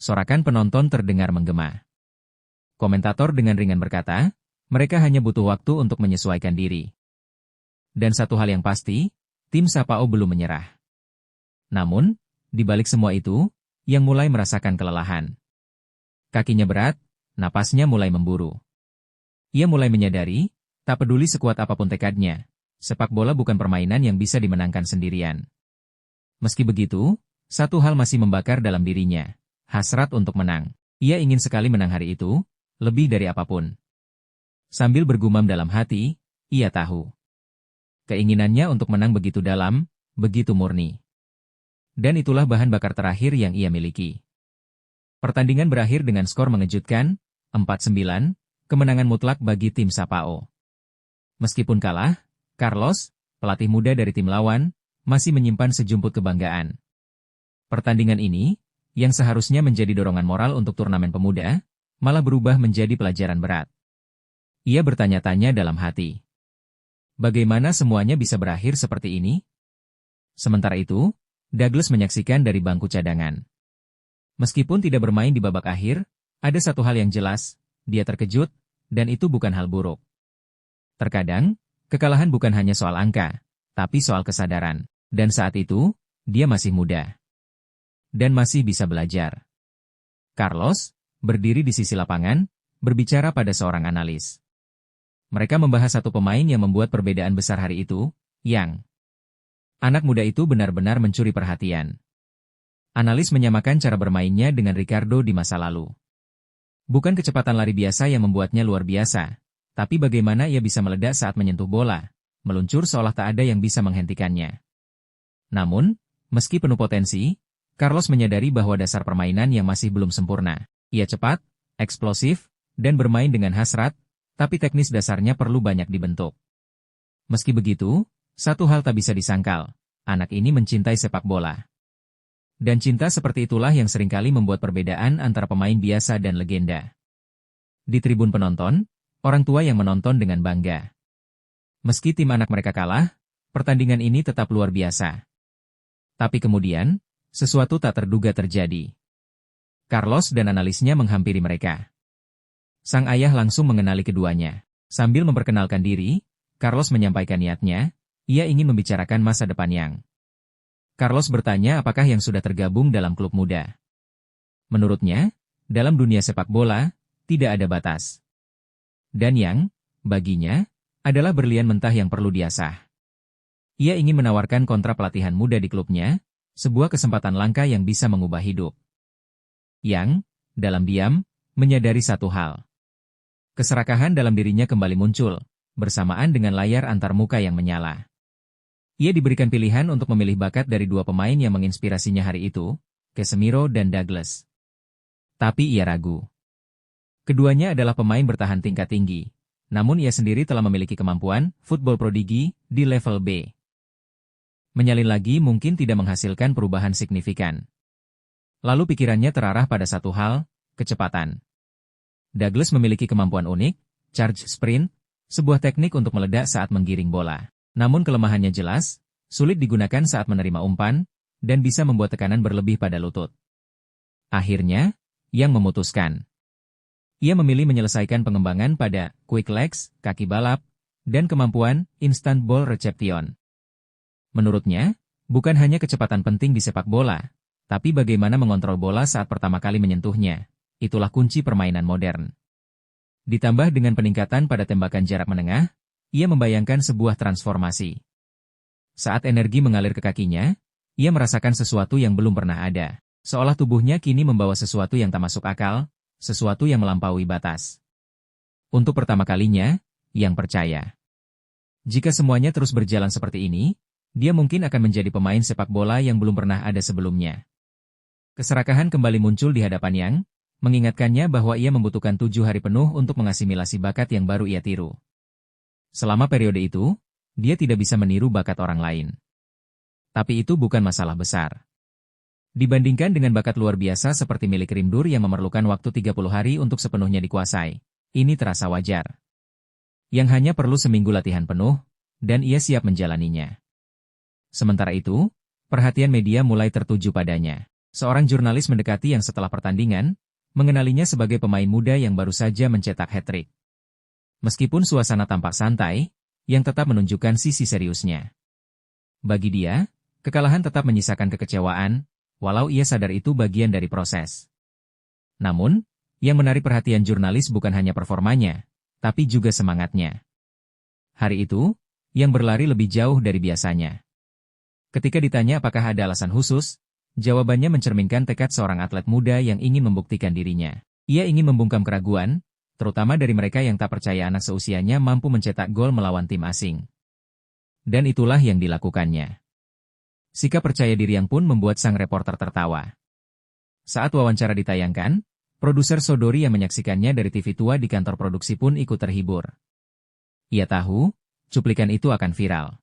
Sorakan penonton terdengar menggema. Komentator dengan ringan berkata, mereka hanya butuh waktu untuk menyesuaikan diri. Dan satu hal yang pasti, tim Sapao belum menyerah. Namun, di balik semua itu, yang mulai merasakan kelelahan. Kakinya berat, napasnya mulai memburu. Ia mulai menyadari, tak peduli sekuat apapun tekadnya, sepak bola bukan permainan yang bisa dimenangkan sendirian. Meski begitu, satu hal masih membakar dalam dirinya. Hasrat untuk menang. Ia ingin sekali menang hari itu, lebih dari apapun. Sambil bergumam dalam hati, ia tahu. Keinginannya untuk menang begitu dalam, begitu murni. Dan itulah bahan bakar terakhir yang ia miliki. Pertandingan berakhir dengan skor mengejutkan, 4-9, kemenangan mutlak bagi tim Sapao. Meskipun kalah, Carlos, pelatih muda dari tim lawan, masih menyimpan sejumput kebanggaan. Pertandingan ini, yang seharusnya menjadi dorongan moral untuk turnamen pemuda, malah berubah menjadi pelajaran berat. Ia bertanya-tanya dalam hati. Bagaimana semuanya bisa berakhir seperti ini? Sementara itu, Douglas menyaksikan dari bangku cadangan. Meskipun tidak bermain di babak akhir, ada satu hal yang jelas, dia terkejut, dan itu bukan hal buruk. Terkadang, kekalahan bukan hanya soal angka, tapi soal kesadaran. Dan saat itu, dia masih muda. Dan masih bisa belajar. Carlos, berdiri di sisi lapangan, berbicara pada seorang analis. Mereka membahas satu pemain yang membuat perbedaan besar hari itu, yang anak muda itu benar-benar mencuri perhatian. Analis menyamakan cara bermainnya dengan Ricardo di masa lalu. Bukan kecepatan lari biasa yang membuatnya luar biasa, tapi bagaimana ia bisa meledak saat menyentuh bola, meluncur seolah tak ada yang bisa menghentikannya. Namun, meski penuh potensi, Carlos menyadari bahwa dasar permainan yang masih belum sempurna. Ia cepat, eksplosif, dan bermain dengan hasrat, tapi teknis dasarnya perlu banyak dibentuk. Meski begitu, satu hal tak bisa disangkal, anak ini mencintai sepak bola. Dan cinta seperti itulah yang seringkali membuat perbedaan antara pemain biasa dan legenda. Di tribun penonton, orang tua yang menonton dengan bangga. Meski tim anak mereka kalah, pertandingan ini tetap luar biasa. Tapi kemudian, sesuatu tak terduga terjadi. Carlos dan analisnya menghampiri mereka. Sang ayah langsung mengenali keduanya. Sambil memperkenalkan diri, Carlos menyampaikan niatnya, ia ingin membicarakan masa depan yang. Carlos bertanya apakah yang sudah tergabung dalam klub muda. Menurutnya, dalam dunia sepak bola, tidak ada batas. Dan yang, baginya, adalah berlian mentah yang perlu diasah. Ia ingin menawarkan kontrak pelatihan muda di klubnya, sebuah kesempatan langka yang bisa mengubah hidup. Yang, dalam diam, menyadari satu hal. Keserakahan dalam dirinya kembali muncul, bersamaan dengan layar antarmuka yang menyala. Ia diberikan pilihan untuk memilih bakat dari dua pemain yang menginspirasinya hari itu, Casemiro dan Douglas. Tapi ia ragu. Keduanya adalah pemain bertahan tingkat tinggi, namun ia sendiri telah memiliki kemampuan football prodigi di level B. Menyalin lagi mungkin tidak menghasilkan perubahan signifikan. Lalu pikirannya terarah pada satu hal, kecepatan. Douglas memiliki kemampuan unik, charge sprint, sebuah teknik untuk meledak saat menggiring bola. Namun kelemahannya jelas, sulit digunakan saat menerima umpan, dan bisa membuat tekanan berlebih pada lutut. Akhirnya, Yang memutuskan. Ia memilih menyelesaikan pengembangan pada quick legs, kaki balap, dan kemampuan instant ball reception. Menurutnya, bukan hanya kecepatan penting di sepak bola, tapi bagaimana mengontrol bola saat pertama kali menyentuhnya. Itulah kunci permainan modern. Ditambah dengan peningkatan pada tembakan jarak menengah, ia membayangkan sebuah transformasi. Saat energi mengalir ke kakinya, ia merasakan sesuatu yang belum pernah ada. Seolah tubuhnya kini membawa sesuatu yang tak masuk akal, sesuatu yang melampaui batas. Untuk pertama kalinya, Yang percaya. Jika semuanya terus berjalan seperti ini, dia mungkin akan menjadi pemain sepak bola yang belum pernah ada sebelumnya. Keserakahan kembali muncul di hadapan Yang, mengingatkannya bahwa ia membutuhkan 7 hari penuh untuk mengasimilasi bakat yang baru ia tiru. Selama periode itu, dia tidak bisa meniru bakat orang lain. Tapi itu bukan masalah besar. Dibandingkan dengan bakat luar biasa seperti milik Rimdur yang memerlukan waktu 30 hari untuk sepenuhnya dikuasai, ini terasa wajar. Yang hanya perlu seminggu latihan penuh, dan ia siap menjalaninya. Sementara itu, perhatian media mulai tertuju padanya. Seorang jurnalis mendekati Yang setelah pertandingan, mengenalinya sebagai pemain muda yang baru saja mencetak hat-trick. Meskipun suasana tampak santai, Yang tetap menunjukkan sisi seriusnya. Bagi dia, kekalahan tetap menyisakan kekecewaan, walau ia sadar itu bagian dari proses. Namun, yang menarik perhatian jurnalis bukan hanya performanya, tapi juga semangatnya. Hari itu, Yang berlari lebih jauh dari biasanya. Ketika ditanya apakah ada alasan khusus, jawabannya mencerminkan tekad seorang atlet muda yang ingin membuktikan dirinya. Ia ingin membungkam keraguan, terutama dari mereka yang tak percaya anak seusianya mampu mencetak gol melawan tim asing. Dan itulah yang dilakukannya. Sikap percaya diri Yang pun membuat sang reporter tertawa. Saat wawancara ditayangkan, produser Sodori yang menyaksikannya dari TV tua di kantor produksi pun ikut terhibur. Ia tahu, cuplikan itu akan viral.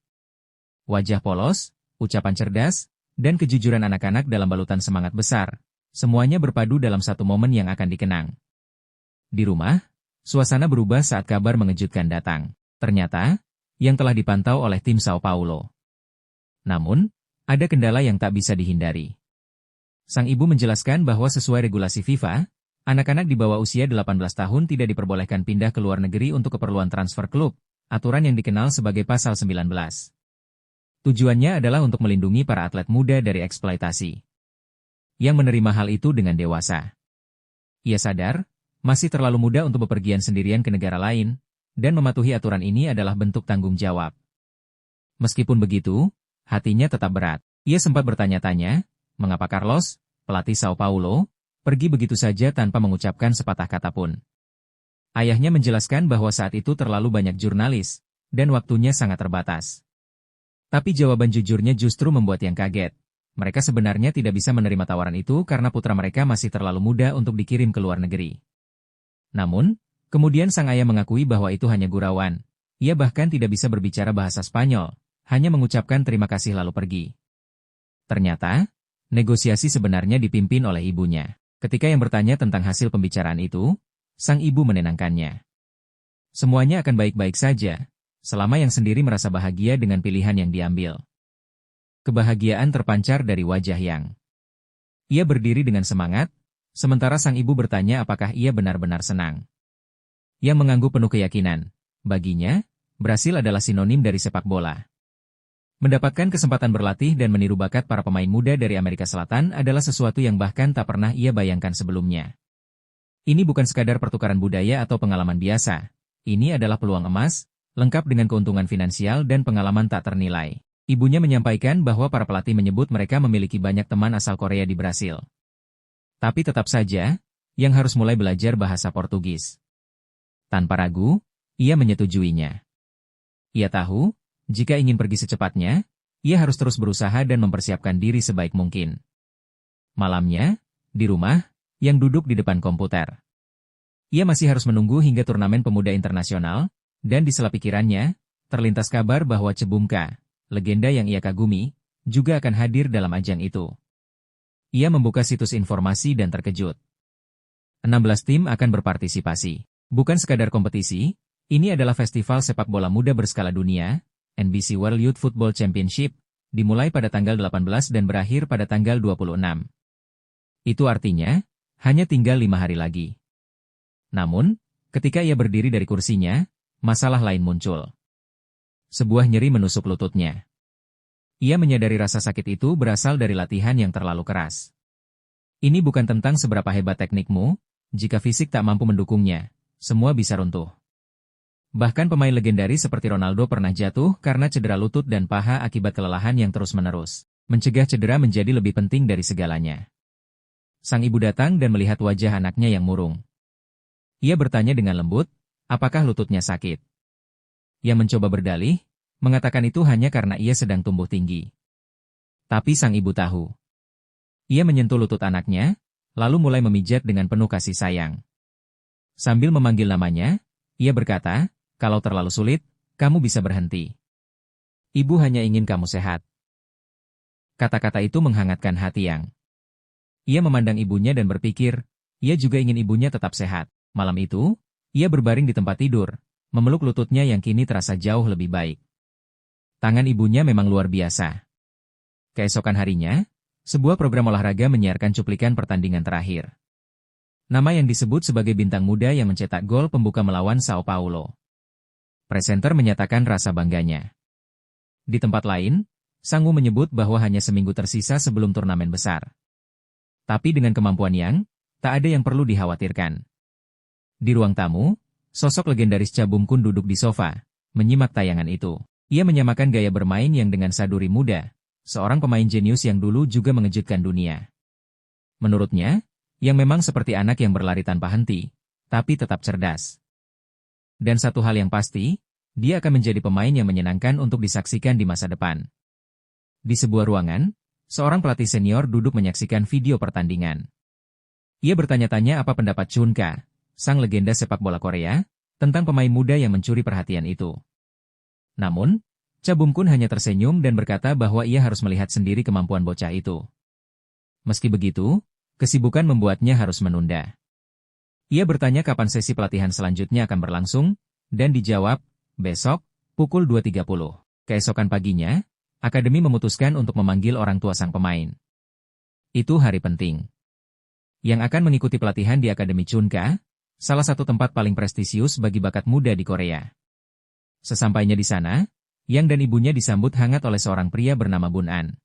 Wajah polos, ucapan cerdas, dan kejujuran anak-anak dalam balutan semangat besar, semuanya berpadu dalam satu momen yang akan dikenang. Di rumah, suasana berubah saat kabar mengejutkan datang. Ternyata, Yang telah dipantau oleh tim Sao Paulo. Namun, ada kendala yang tak bisa dihindari. Sang ibu menjelaskan bahwa sesuai regulasi FIFA, anak-anak di bawah usia 18 tahun tidak diperbolehkan pindah ke luar negeri untuk keperluan transfer klub, aturan yang dikenal sebagai Pasal 19. Tujuannya adalah untuk melindungi para atlet muda dari eksploitasi. Yang menerima hal itu dengan dewasa. Ia sadar, masih terlalu muda untuk bepergian sendirian ke negara lain, dan mematuhi aturan ini adalah bentuk tanggung jawab. Meskipun begitu, hatinya tetap berat. Ia sempat bertanya-tanya, mengapa Carlos, pelatih Sao Paulo, pergi begitu saja tanpa mengucapkan sepatah kata pun. Ayahnya menjelaskan bahwa saat itu terlalu banyak jurnalis, dan waktunya sangat terbatas. Tapi jawaban jujurnya justru membuat Yang kaget. Mereka sebenarnya tidak bisa menerima tawaran itu karena putra mereka masih terlalu muda untuk dikirim ke luar negeri. Namun, kemudian sang ayah mengakui bahwa itu hanya gurauan. Ia bahkan tidak bisa berbicara bahasa Spanyol, hanya mengucapkan terima kasih lalu pergi. Ternyata, negosiasi sebenarnya dipimpin oleh ibunya. Ketika Yang bertanya tentang hasil pembicaraan itu, sang ibu menenangkannya. Semuanya akan baik-baik saja, selama Yang sendiri merasa bahagia dengan pilihan yang diambil. Kebahagiaan terpancar dari wajah Yang. Ia berdiri dengan semangat, sementara sang ibu bertanya apakah ia benar-benar senang. Yang mengangguk penuh keyakinan. Baginya, Brasil adalah sinonim dari sepak bola. Mendapatkan kesempatan berlatih dan meniru bakat para pemain muda dari Amerika Selatan adalah sesuatu yang bahkan tak pernah ia bayangkan sebelumnya. Ini bukan sekadar pertukaran budaya atau pengalaman biasa. Ini adalah peluang emas, lengkap dengan keuntungan finansial dan pengalaman tak ternilai. Ibunya menyampaikan bahwa para pelatih menyebut mereka memiliki banyak teman asal Korea di Brasil. Tapi tetap saja, yang harus mulai belajar bahasa Portugis. Tanpa ragu, ia menyetujuinya. Ia tahu, jika ingin pergi secepatnya, ia harus terus berusaha dan mempersiapkan diri sebaik mungkin. Malamnya, di rumah, yang duduk di depan komputer. Ia masih harus menunggu hingga turnamen pemuda internasional, dan di sela pikirannya, terlintas kabar bahwa Cebumka, legenda yang ia kagumi, juga akan hadir dalam ajang itu. Ia membuka situs informasi dan terkejut. 16 tim akan berpartisipasi. Bukan sekadar kompetisi, ini adalah festival sepak bola muda berskala dunia, NBC World Youth Football Championship, dimulai pada tanggal 18 dan berakhir pada tanggal 26. Itu artinya, hanya tinggal 5 hari lagi. Namun, ketika ia berdiri dari kursinya, masalah lain muncul. Sebuah nyeri menusuk lututnya. Ia menyadari rasa sakit itu berasal dari latihan yang terlalu keras. Ini bukan tentang seberapa hebat teknikmu, jika fisik tak mampu mendukungnya, semua bisa runtuh. Bahkan pemain legendaris seperti Ronaldo pernah jatuh karena cedera lutut dan paha akibat kelelahan yang terus-menerus. Mencegah cedera menjadi lebih penting dari segalanya. Sang ibu datang dan melihat wajah anaknya yang murung. Ia bertanya dengan lembut, apakah lututnya sakit? Ia mencoba berdalih, mengatakan itu hanya karena ia sedang tumbuh tinggi. Tapi sang ibu tahu. Ia menyentuh lutut anaknya, lalu mulai memijat dengan penuh kasih sayang. Sambil memanggil namanya, ia berkata, kalau terlalu sulit, kamu bisa berhenti. Ibu hanya ingin kamu sehat. Kata-kata itu menghangatkan hati Yang. Ia memandang ibunya dan berpikir, ia juga ingin ibunya tetap sehat. Malam itu, ia berbaring di tempat tidur, memeluk lututnya yang kini terasa jauh lebih baik. Tangan ibunya memang luar biasa. Keesokan harinya, sebuah program olahraga menyiarkan cuplikan pertandingan terakhir. Nama yang disebut sebagai bintang muda yang mencetak gol pembuka melawan Sao Paulo. Presenter menyatakan rasa bangganya. Di tempat lain, Sangu menyebut bahwa hanya seminggu tersisa sebelum turnamen besar. Tapi dengan kemampuan Yang, tak ada yang perlu dikhawatirkan. Di ruang tamu, sosok legendaris Cabum Kun duduk di sofa, menyimak tayangan itu. Ia menyamakan gaya bermain Yang dengan Saduri muda, seorang pemain jenius yang dulu juga mengejutkan dunia. Menurutnya, Yang memang seperti anak yang berlari tanpa henti, tapi tetap cerdas. Dan satu hal yang pasti, dia akan menjadi pemain yang menyenangkan untuk disaksikan di masa depan. Di sebuah ruangan, seorang pelatih senior duduk menyaksikan video pertandingan. Ia bertanya-tanya apa pendapat Chunka, sang legenda sepak bola Korea, tentang pemain muda yang mencuri perhatian itu. Namun, Cha Bum-kun hanya tersenyum dan berkata bahwa ia harus melihat sendiri kemampuan bocah itu. Meski begitu, kesibukan membuatnya harus menunda. Ia bertanya kapan sesi pelatihan selanjutnya akan berlangsung, dan dijawab, besok, pukul 2.30. Keesokan paginya, akademi memutuskan untuk memanggil orang tua sang pemain. Itu hari penting. Yang akan mengikuti pelatihan di Akademi Chunka, salah satu tempat paling prestisius bagi bakat muda di Korea. Sesampainya di sana, Yang dan ibunya disambut hangat oleh seorang pria bernama Bun An.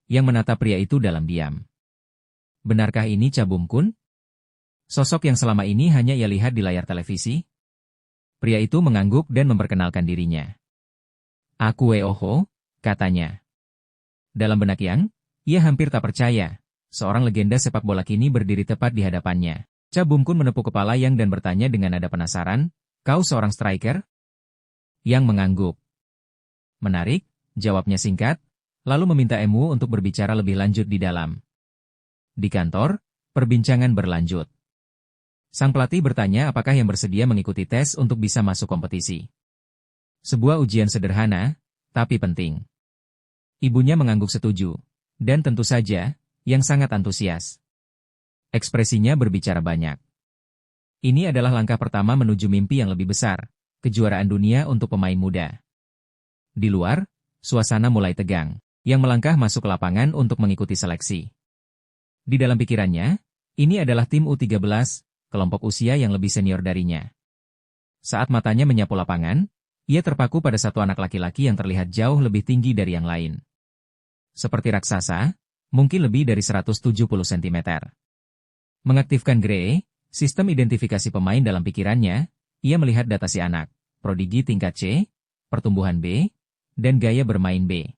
Yang menatap pria itu dalam diam. Benarkah ini Cha Bum-kun? Sosok yang selama ini hanya ia lihat di layar televisi? Pria itu mengangguk dan memperkenalkan dirinya. Aku Weoho, katanya. Dalam benak Yang, ia hampir tak percaya. Seorang legenda sepak bola kini berdiri tepat di hadapannya. Cha Bum-kun menepuk kepala Yang dan bertanya dengan nada penasaran, kau seorang striker? Yang mengangguk. Menarik, jawabnya singkat, lalu meminta Emu untuk berbicara lebih lanjut di dalam. Di kantor, perbincangan berlanjut. Sang pelatih bertanya apakah Yang bersedia mengikuti tes untuk bisa masuk kompetisi. Sebuah ujian sederhana, tapi penting. Ibunya mengangguk setuju, dan tentu saja, Yang sangat antusias. Ekspresinya berbicara banyak. Ini adalah langkah pertama menuju mimpi yang lebih besar, kejuaraan dunia untuk pemain muda. Di luar, suasana mulai tegang. Yang melangkah masuk lapangan untuk mengikuti seleksi. Di dalam pikirannya, ini adalah tim U13, kelompok usia yang lebih senior darinya. Saat matanya menyapu lapangan, ia terpaku pada satu anak laki-laki yang terlihat jauh lebih tinggi dari yang lain. Seperti raksasa, mungkin lebih dari 170 cm. Mengaktifkan GRE, sistem identifikasi pemain dalam pikirannya, ia melihat data si anak, prodigi tingkat C, pertumbuhan B, dan gaya bermain B.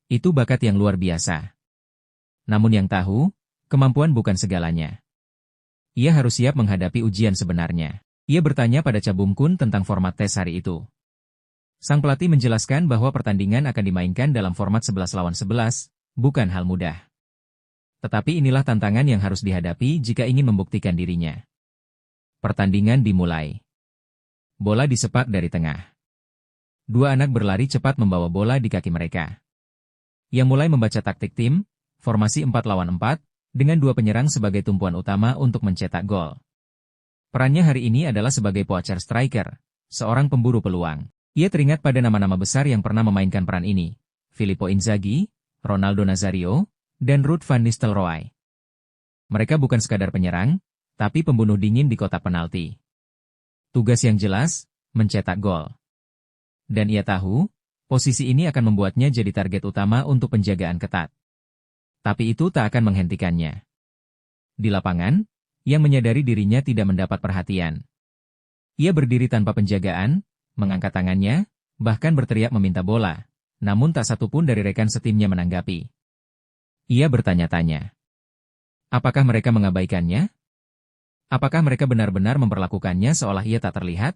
Itu bakat yang luar biasa. Namun Yang tahu, kemampuan bukan segalanya. Ia harus siap menghadapi ujian sebenarnya. Ia bertanya pada Cha Bum-kun tentang format tes hari itu. Sang pelatih menjelaskan bahwa pertandingan akan dimainkan dalam format 11 lawan 11, bukan hal mudah. Tetapi inilah tantangan yang harus dihadapi jika ingin membuktikan dirinya. Pertandingan dimulai. Bola disepak dari tengah. Dua anak berlari cepat membawa bola di kaki mereka. Yang mulai membaca taktik tim, formasi 4 lawan 4, dengan dua penyerang sebagai tumpuan utama untuk mencetak gol. Perannya hari ini adalah sebagai poacher striker, seorang pemburu peluang. Ia teringat pada nama-nama besar yang pernah memainkan peran ini, Filippo Inzaghi, Ronaldo Nazario, dan Ruud van Nistelrooy. Mereka bukan sekadar penyerang, tapi pembunuh dingin di kotak penalti. Tugas yang jelas, mencetak gol. Dan ia tahu, posisi ini akan membuatnya jadi target utama untuk penjagaan ketat. Tapi itu tak akan menghentikannya. Di lapangan, yang menyadari dirinya tidak mendapat perhatian. Ia berdiri tanpa penjagaan, mengangkat tangannya, bahkan berteriak meminta bola, namun tak satu pun dari rekan setimnya menanggapi. Ia bertanya-tanya. Apakah mereka mengabaikannya? Apakah mereka benar-benar memperlakukannya seolah ia tak terlihat?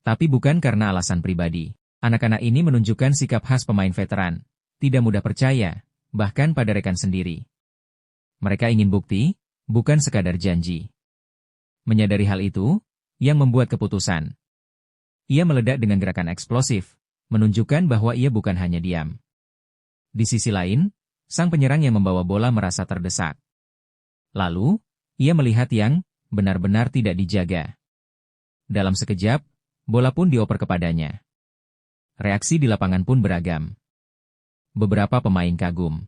Tapi bukan karena alasan pribadi. Anak-anak ini menunjukkan sikap khas pemain veteran, tidak mudah percaya, bahkan pada rekan sendiri. Mereka ingin bukti, bukan sekadar janji. Menyadari hal itu, yang membuat keputusan. Ia meledak dengan gerakan eksplosif, menunjukkan bahwa ia bukan hanya diam. Di sisi lain, sang penyerang yang membawa bola merasa terdesak. Lalu, ia melihat yang benar-benar tidak dijaga. Dalam sekejap, bola pun dioper kepadanya. Reaksi di lapangan pun beragam. Beberapa pemain kagum.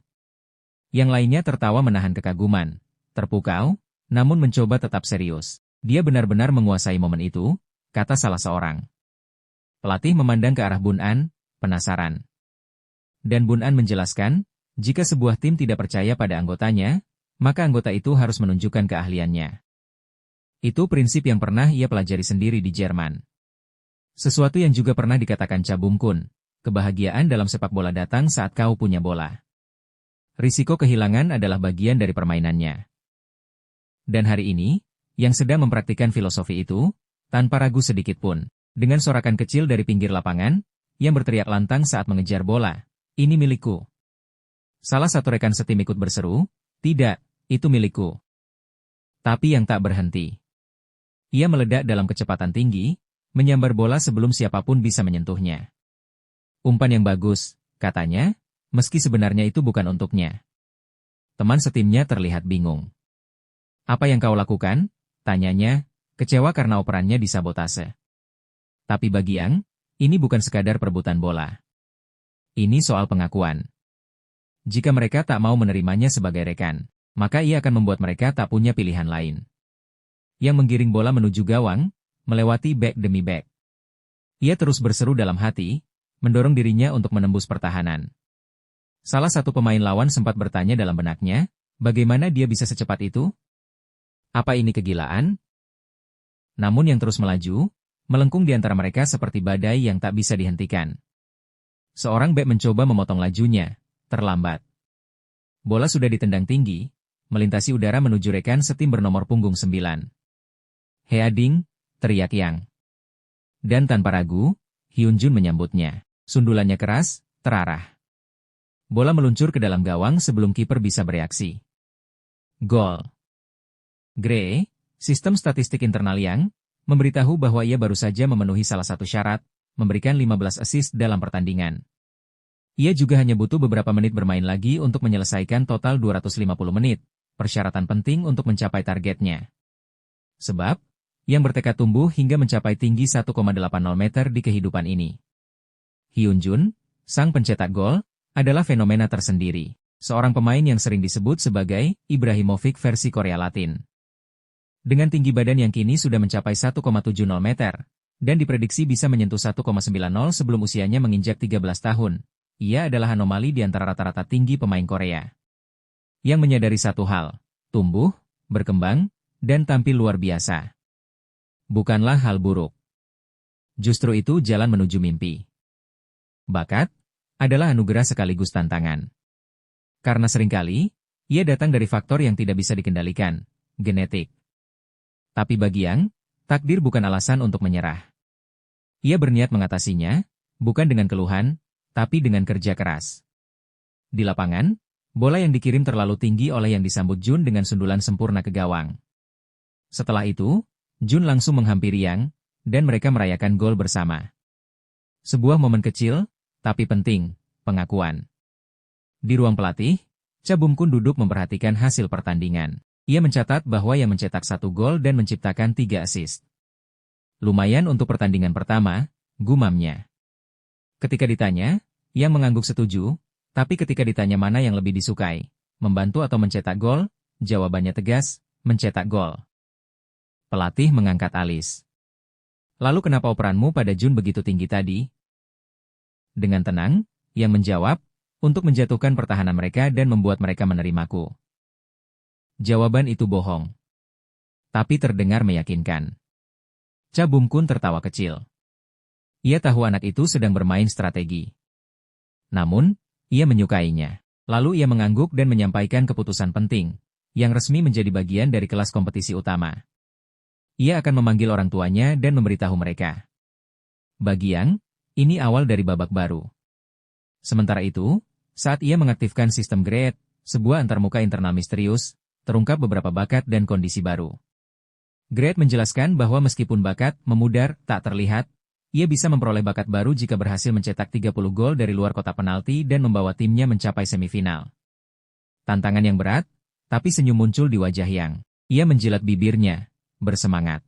Yang lainnya tertawa menahan kekaguman, terpukau, namun mencoba tetap serius. Dia benar-benar menguasai momen itu, kata salah seorang. Pelatih memandang ke arah Bun An, penasaran. Dan Bun An menjelaskan, jika sebuah tim tidak percaya pada anggotanya, maka anggota itu harus menunjukkan keahliannya. Itu prinsip yang pernah ia pelajari sendiri di Jerman. Sesuatu yang juga pernah dikatakan Cha Bum-kun, kebahagiaan dalam sepak bola datang saat kau punya bola. Risiko kehilangan adalah bagian dari permainannya. Dan hari ini, yang sedang mempraktikkan filosofi itu, tanpa ragu sedikit pun. Dengan sorakan kecil dari pinggir lapangan, yang berteriak lantang saat mengejar bola, ini milikku. Salah satu rekan setim ikut berseru, tidak, itu milikku. Tapi yang tak berhenti. Ia meledak dalam kecepatan tinggi, menyambar bola sebelum siapapun bisa menyentuhnya. Umpan yang bagus, katanya, meski sebenarnya itu bukan untuknya. Teman setimnya terlihat bingung. Apa yang kau lakukan? Tanyanya, kecewa karena operannya disabotase. Tapi bagi Yang, ini bukan sekadar perebutan bola. Ini soal pengakuan. Jika mereka tak mau menerimanya sebagai rekan, maka ia akan membuat mereka tak punya pilihan lain. Yang menggiring bola menuju gawang, melewati bek demi bek. Ia terus berseru dalam hati, mendorong dirinya untuk menembus pertahanan. Salah satu pemain lawan sempat bertanya dalam benaknya, bagaimana dia bisa secepat itu? Apa ini kegilaan? Namun yang terus melaju, melengkung di antara mereka seperti badai yang tak bisa dihentikan. Seorang bek mencoba memotong lajunya, terlambat. Bola sudah ditendang tinggi, melintasi udara menuju rekan setim bernomor punggung 9. Heading, teriak Yang. Dan tanpa ragu, Hyun Jun menyambutnya. Sundulannya keras, terarah. Bola meluncur ke dalam gawang sebelum kiper bisa bereaksi. Gol. Gray, sistem statistik internal Yang, memberitahu bahwa ia baru saja memenuhi salah satu syarat, memberikan 15 assist dalam pertandingan. Ia juga hanya butuh beberapa menit bermain lagi untuk menyelesaikan total 250 menit, persyaratan penting untuk mencapai targetnya. Sebab, Yang bertekad tumbuh hingga mencapai tinggi 1,80 meter di kehidupan ini. Hyun Jun, sang pencetak gol, adalah fenomena tersendiri. Seorang pemain yang sering disebut sebagai Ibrahimovic versi Korea Latin. Dengan tinggi badan yang kini sudah mencapai 1,70 meter, dan diprediksi bisa menyentuh 1,90 sebelum usianya menginjak 13 tahun, ia adalah anomali di antara rata-rata tinggi pemain Korea. Yang menyadari satu hal, tumbuh, berkembang, dan tampil luar biasa. Bukanlah hal buruk. Justru itu jalan menuju mimpi. Bakat adalah anugerah sekaligus tantangan. Karena seringkali, ia datang dari faktor yang tidak bisa dikendalikan, genetik. Tapi bagi Yang, takdir bukan alasan untuk menyerah. Ia berniat mengatasinya, bukan dengan keluhan, tapi dengan kerja keras. Di lapangan, bola yang dikirim terlalu tinggi oleh yang disambut Jun dengan sundulan sempurna ke gawang. Setelah itu, Jun langsung menghampiri Yang, dan mereka merayakan gol bersama. Sebuah momen kecil, tapi penting, pengakuan. Di ruang pelatih, Cha Bum-kun duduk memperhatikan hasil pertandingan. Ia mencatat bahwa Yang mencetak 1 gol dan menciptakan 3 assist. Lumayan untuk pertandingan pertama, gumamnya. Ketika ditanya, Yang mengangguk setuju, tapi ketika ditanya mana yang lebih disukai, membantu atau mencetak gol, jawabannya tegas, mencetak gol. Pelatih mengangkat alis. Lalu kenapa operanmu pada Jun begitu tinggi tadi? Dengan tenang, Yang menjawab, untuk menjatuhkan pertahanan mereka dan membuat mereka menerimaku. Jawaban itu bohong. Tapi terdengar meyakinkan. Cha Bum-kun tertawa kecil. Ia tahu anak itu sedang bermain strategi. Namun, ia menyukainya. Lalu ia mengangguk dan menyampaikan keputusan penting, yang resmi menjadi bagian dari kelas kompetisi utama. Ia akan memanggil orang tuanya dan memberitahu mereka. Bagi Yang, ini awal dari babak baru. Sementara itu, saat ia mengaktifkan sistem grade, sebuah antarmuka internal misterius, terungkap beberapa bakat dan kondisi baru. Grade menjelaskan bahwa meskipun bakat memudar, tak terlihat, ia bisa memperoleh bakat baru jika berhasil mencetak 30 gol dari luar kotak penalti dan membawa timnya mencapai semifinal. Tantangan yang berat, tapi senyum muncul di wajah Yang. Ia menjilat bibirnya, bersemangat.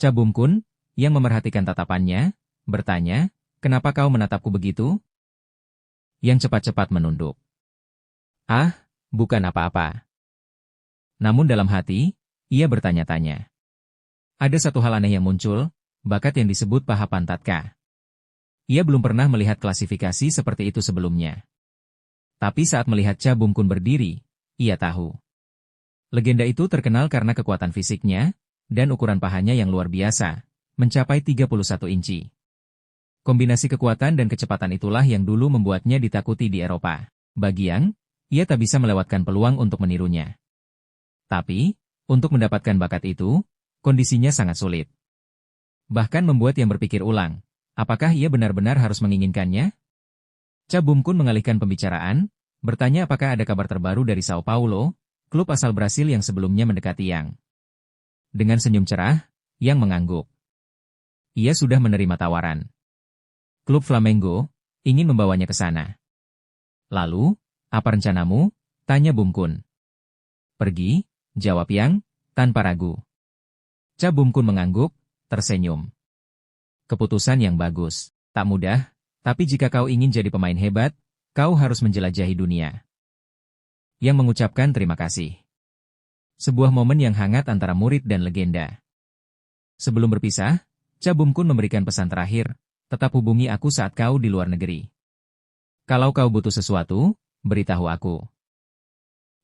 Cha Bum-kun, yang memerhatikan tatapannya, bertanya, kenapa kau menatapku begitu? Yang cepat-cepat menunduk. Ah, bukan apa-apa. Namun dalam hati, ia bertanya-tanya. Ada satu hal aneh yang muncul, bakat yang disebut paha pantatka. Ia belum pernah melihat klasifikasi seperti itu sebelumnya. Tapi saat melihat Cha Bum-kun berdiri, ia tahu. Legenda itu terkenal karena kekuatan fisiknya, dan ukuran pahanya yang luar biasa, mencapai 31 inci. Kombinasi kekuatan dan kecepatan itulah yang dulu membuatnya ditakuti di Eropa. Bagi Yang, ia tak bisa melewatkan peluang untuk menirunya. Tapi, untuk mendapatkan bakat itu, kondisinya sangat sulit. Bahkan membuat Yang berpikir ulang, apakah ia benar-benar harus menginginkannya? Cha Bum-kun mengalihkan pembicaraan, bertanya apakah ada kabar terbaru dari Sao Paulo, klub asal Brasil yang sebelumnya mendekati Yang. Dengan senyum cerah, Yang mengangguk. Ia sudah menerima tawaran. Klub Flamengo ingin membawanya ke sana. Lalu, apa rencanamu? Tanya Bum-kun. Pergi, jawab Yang, tanpa ragu. Cha Bum-kun mengangguk, tersenyum. Keputusan yang bagus. Tak mudah, tapi jika kau ingin jadi pemain hebat, kau harus menjelajahi dunia. Yang mengucapkan terima kasih. Sebuah momen yang hangat antara murid dan legenda. Sebelum berpisah, Cha Bum-kun memberikan pesan terakhir, tetap hubungi aku saat kau di luar negeri. Kalau kau butuh sesuatu, beritahu aku.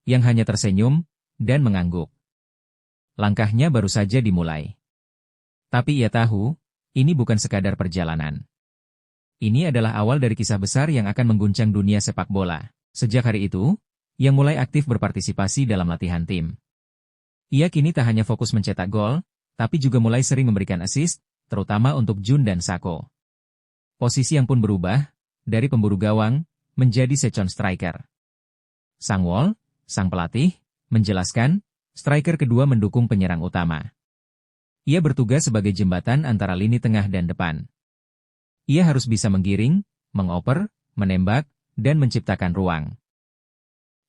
Yang hanya tersenyum, dan mengangguk. Langkahnya baru saja dimulai. Tapi ia tahu, ini bukan sekadar perjalanan. Ini adalah awal dari kisah besar yang akan mengguncang dunia sepak bola. Sejak hari itu, Yang mulai aktif berpartisipasi dalam latihan tim. Ia kini tak hanya fokus mencetak gol, tapi juga mulai sering memberikan assist, terutama untuk Jun dan Sako. Posisi Yang pun berubah, dari pemburu gawang, menjadi second striker. Sang Wol, sang pelatih, menjelaskan, striker kedua mendukung penyerang utama. Ia bertugas sebagai jembatan antara lini tengah dan depan. Ia harus bisa menggiring, mengoper, menembak, dan menciptakan ruang.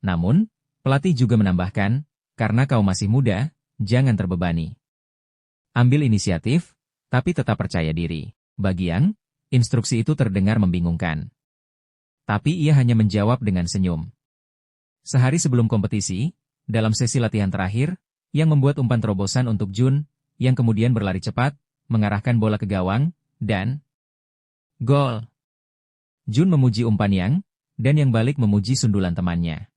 Namun, pelatih juga menambahkan, karena kau masih muda, jangan terbebani. Ambil inisiatif, tapi tetap percaya diri. Bagi Yang, instruksi itu terdengar membingungkan. Tapi ia hanya menjawab dengan senyum. Sehari sebelum kompetisi, dalam sesi latihan terakhir, Yang membuat umpan terobosan untuk Jun, yang kemudian berlari cepat, mengarahkan bola ke gawang, dan gol. Jun memuji umpan Yang, dan Yang balik memuji sundulan temannya.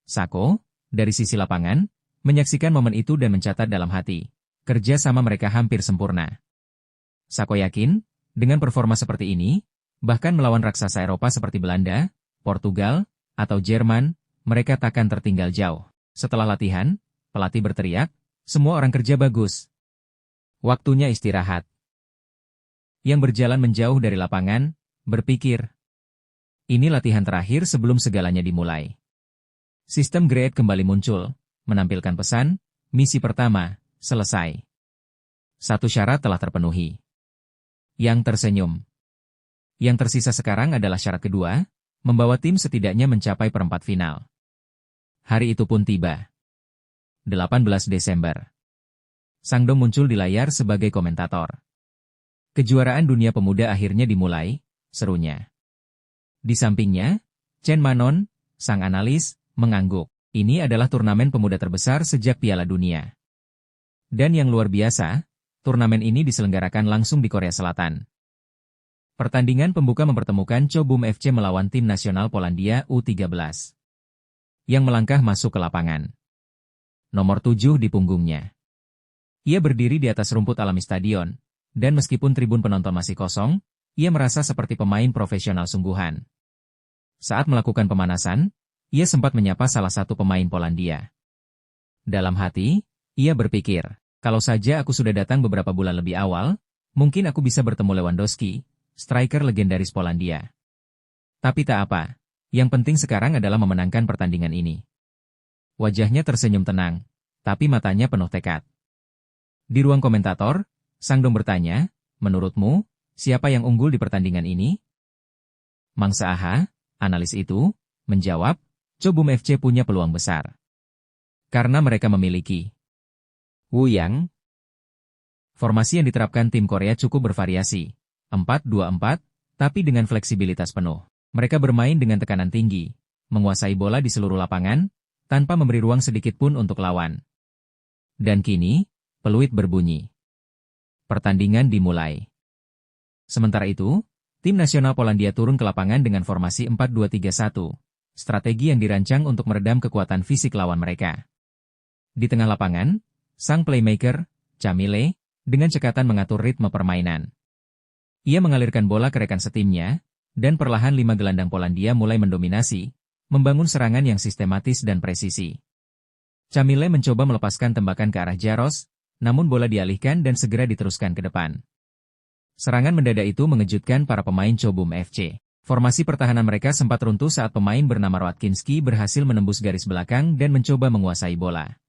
Sako, dari sisi lapangan, menyaksikan momen itu dan mencatat dalam hati, kerja sama mereka hampir sempurna. Sako yakin, dengan performa seperti ini, bahkan melawan raksasa Eropa seperti Belanda, Portugal, atau Jerman, mereka takkan tertinggal jauh. Setelah latihan, pelatih berteriak, Semua orang kerja bagus. Waktunya istirahat. Yang berjalan menjauh dari lapangan, berpikir. Ini latihan terakhir sebelum segalanya dimulai. Sistem Grade kembali muncul, menampilkan pesan, misi pertama, selesai. Satu syarat telah terpenuhi. Yang tersenyum. Yang tersisa sekarang adalah syarat kedua, membawa tim setidaknya mencapai perempat final. Hari itu pun tiba. 18 Desember. Sangdong muncul di layar sebagai komentator. Kejuaraan dunia pemuda akhirnya dimulai, serunya. Di sampingnya, Chen Manon, sang analis, mengangguk. Ini adalah turnamen pemuda terbesar sejak Piala Dunia. Dan yang luar biasa, turnamen ini diselenggarakan langsung di Korea Selatan. Pertandingan pembuka mempertemukan Chobum FC melawan tim nasional Polandia U13. Yang melangkah masuk ke lapangan. Nomor 7 di punggungnya. Ia berdiri di atas rumput alami stadion, dan meskipun tribun penonton masih kosong, ia merasa seperti pemain profesional sungguhan. Saat melakukan pemanasan, ia sempat menyapa salah satu pemain Polandia. Dalam hati, ia berpikir, kalau saja aku sudah datang beberapa bulan lebih awal, mungkin aku bisa bertemu Lewandowski, striker legendaris Polandia. Tapi tak apa, yang penting sekarang adalah memenangkan pertandingan ini. Wajahnya tersenyum tenang, tapi matanya penuh tekad. Di ruang komentator, Sangdong bertanya, menurutmu, siapa yang unggul di pertandingan ini? Mangsa Aha, analis itu, menjawab, Chobum FC punya peluang besar. Karena mereka memiliki Wu Yang. Formasi yang diterapkan tim Korea cukup bervariasi, 4-2-4, tapi dengan fleksibilitas penuh. Mereka bermain dengan tekanan tinggi, menguasai bola di seluruh lapangan, tanpa memberi ruang sedikit pun untuk lawan. Dan kini, peluit berbunyi. Pertandingan dimulai. Sementara itu, tim nasional Polandia turun ke lapangan dengan formasi 4-2-3-1, strategi yang dirancang untuk meredam kekuatan fisik lawan mereka. Di tengah lapangan, sang playmaker, Camille, dengan cekatan mengatur ritme permainan. Ia mengalirkan bola ke rekan setimnya, dan perlahan 5 gelandang Polandia mulai mendominasi, membangun serangan yang sistematis dan presisi. Camille mencoba melepaskan tembakan ke arah Jaros, namun bola dialihkan dan segera diteruskan ke depan. Serangan mendadak itu mengejutkan para pemain Chobum FC. Formasi pertahanan mereka sempat runtuh saat pemain bernama Rwatkinski berhasil menembus garis belakang dan mencoba menguasai bola.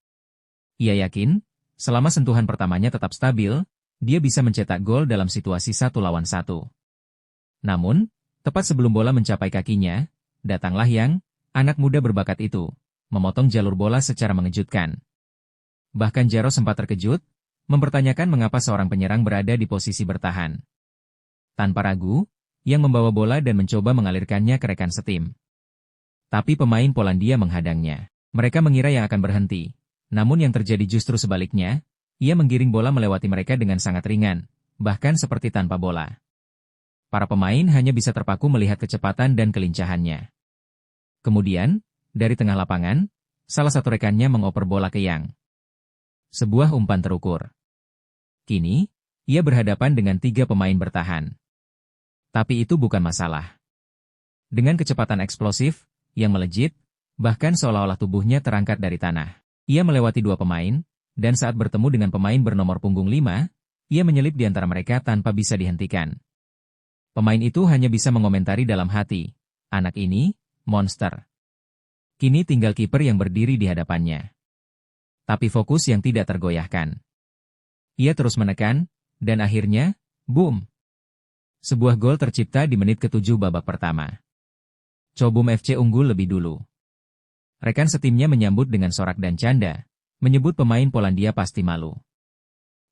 Ia yakin, selama sentuhan pertamanya tetap stabil, dia bisa mencetak gol dalam situasi 1 lawan 1. Namun, tepat sebelum bola mencapai kakinya, datanglah Yang, anak muda berbakat itu, memotong jalur bola secara mengejutkan. Bahkan Jaros sempat terkejut, mempertanyakan mengapa seorang penyerang berada di posisi bertahan. Tanpa ragu, Yang membawa bola dan mencoba mengalirkannya ke rekan setim. Tapi pemain Polandia menghadangnya. Mereka mengira yang akan berhenti, namun yang terjadi justru sebaliknya, ia menggiring bola melewati mereka dengan sangat ringan, bahkan seperti tanpa bola. Para pemain hanya bisa terpaku melihat kecepatan dan kelincahannya. Kemudian, dari tengah lapangan, salah satu rekannya mengoper bola ke Yang. Sebuah umpan terukur. Kini, ia berhadapan dengan 3 pemain bertahan. Tapi itu bukan masalah. Dengan kecepatan eksplosif, yang melejit, bahkan seolah-olah tubuhnya terangkat dari tanah. Ia melewati 2 pemain, dan saat bertemu dengan pemain bernomor punggung 5, ia menyelip di antara mereka tanpa bisa dihentikan. Pemain itu hanya bisa mengomentari dalam hati, anak ini, monster. Kini tinggal kiper yang berdiri di hadapannya. Tapi fokus yang tidak tergoyahkan. Ia terus menekan, dan akhirnya, boom! Sebuah gol tercipta di menit ke-7 babak pertama. Chobum FC unggul lebih dulu. Rekan setimnya menyambut dengan sorak dan canda, menyebut pemain Polandia pasti malu.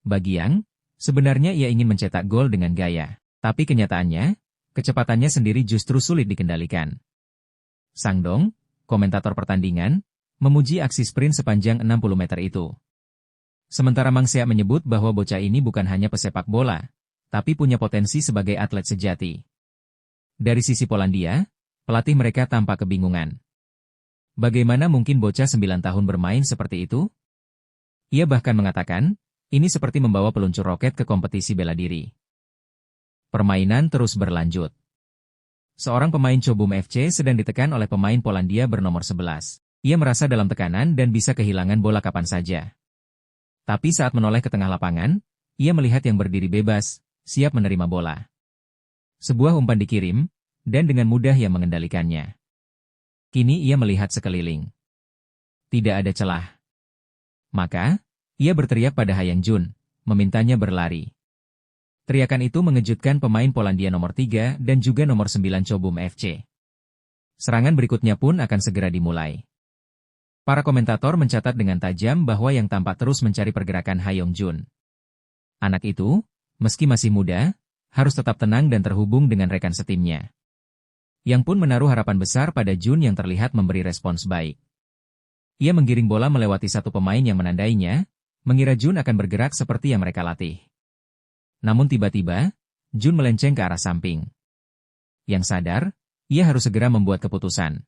Bagi Yang, sebenarnya ia ingin mencetak gol dengan gaya, tapi kenyataannya, kecepatannya sendiri justru sulit dikendalikan. Sangdong, komentator pertandingan, memuji aksi sprint sepanjang 60 meter itu. Sementara Mang Sea menyebut bahwa bocah ini bukan hanya pesepak bola, tapi punya potensi sebagai atlet sejati. Dari sisi Polandia, pelatih mereka tampak kebingungan. Bagaimana mungkin bocah 9 tahun bermain seperti itu? Ia bahkan mengatakan, ini seperti membawa peluncur roket ke kompetisi bela diri. Permainan terus berlanjut. Seorang pemain Chobum FC sedang ditekan oleh pemain Polandia bernomor 11. Ia merasa dalam tekanan dan bisa kehilangan bola kapan saja. Tapi saat menoleh ke tengah lapangan, ia melihat yang berdiri bebas, siap menerima bola. Sebuah umpan dikirim, dan dengan mudah ia mengendalikannya. Kini ia melihat sekeliling. Tidak ada celah. Maka, ia berteriak pada Hayang Jun, memintanya berlari. Teriakan itu mengejutkan pemain Polandia nomor 3 dan juga nomor 9 Chobum FC. Serangan berikutnya pun akan segera dimulai. Para komentator mencatat dengan tajam bahwa yang tampak terus mencari pergerakan Hayong Jun. Anak itu, meski masih muda, harus tetap tenang dan terhubung dengan rekan setimnya. Yang pun menaruh harapan besar pada Jun yang terlihat memberi respons baik. Ia menggiring bola melewati satu pemain yang menandainya, mengira Jun akan bergerak seperti yang mereka latih. Namun tiba-tiba, Jun melenceng ke arah samping. Yang sadar, ia harus segera membuat keputusan.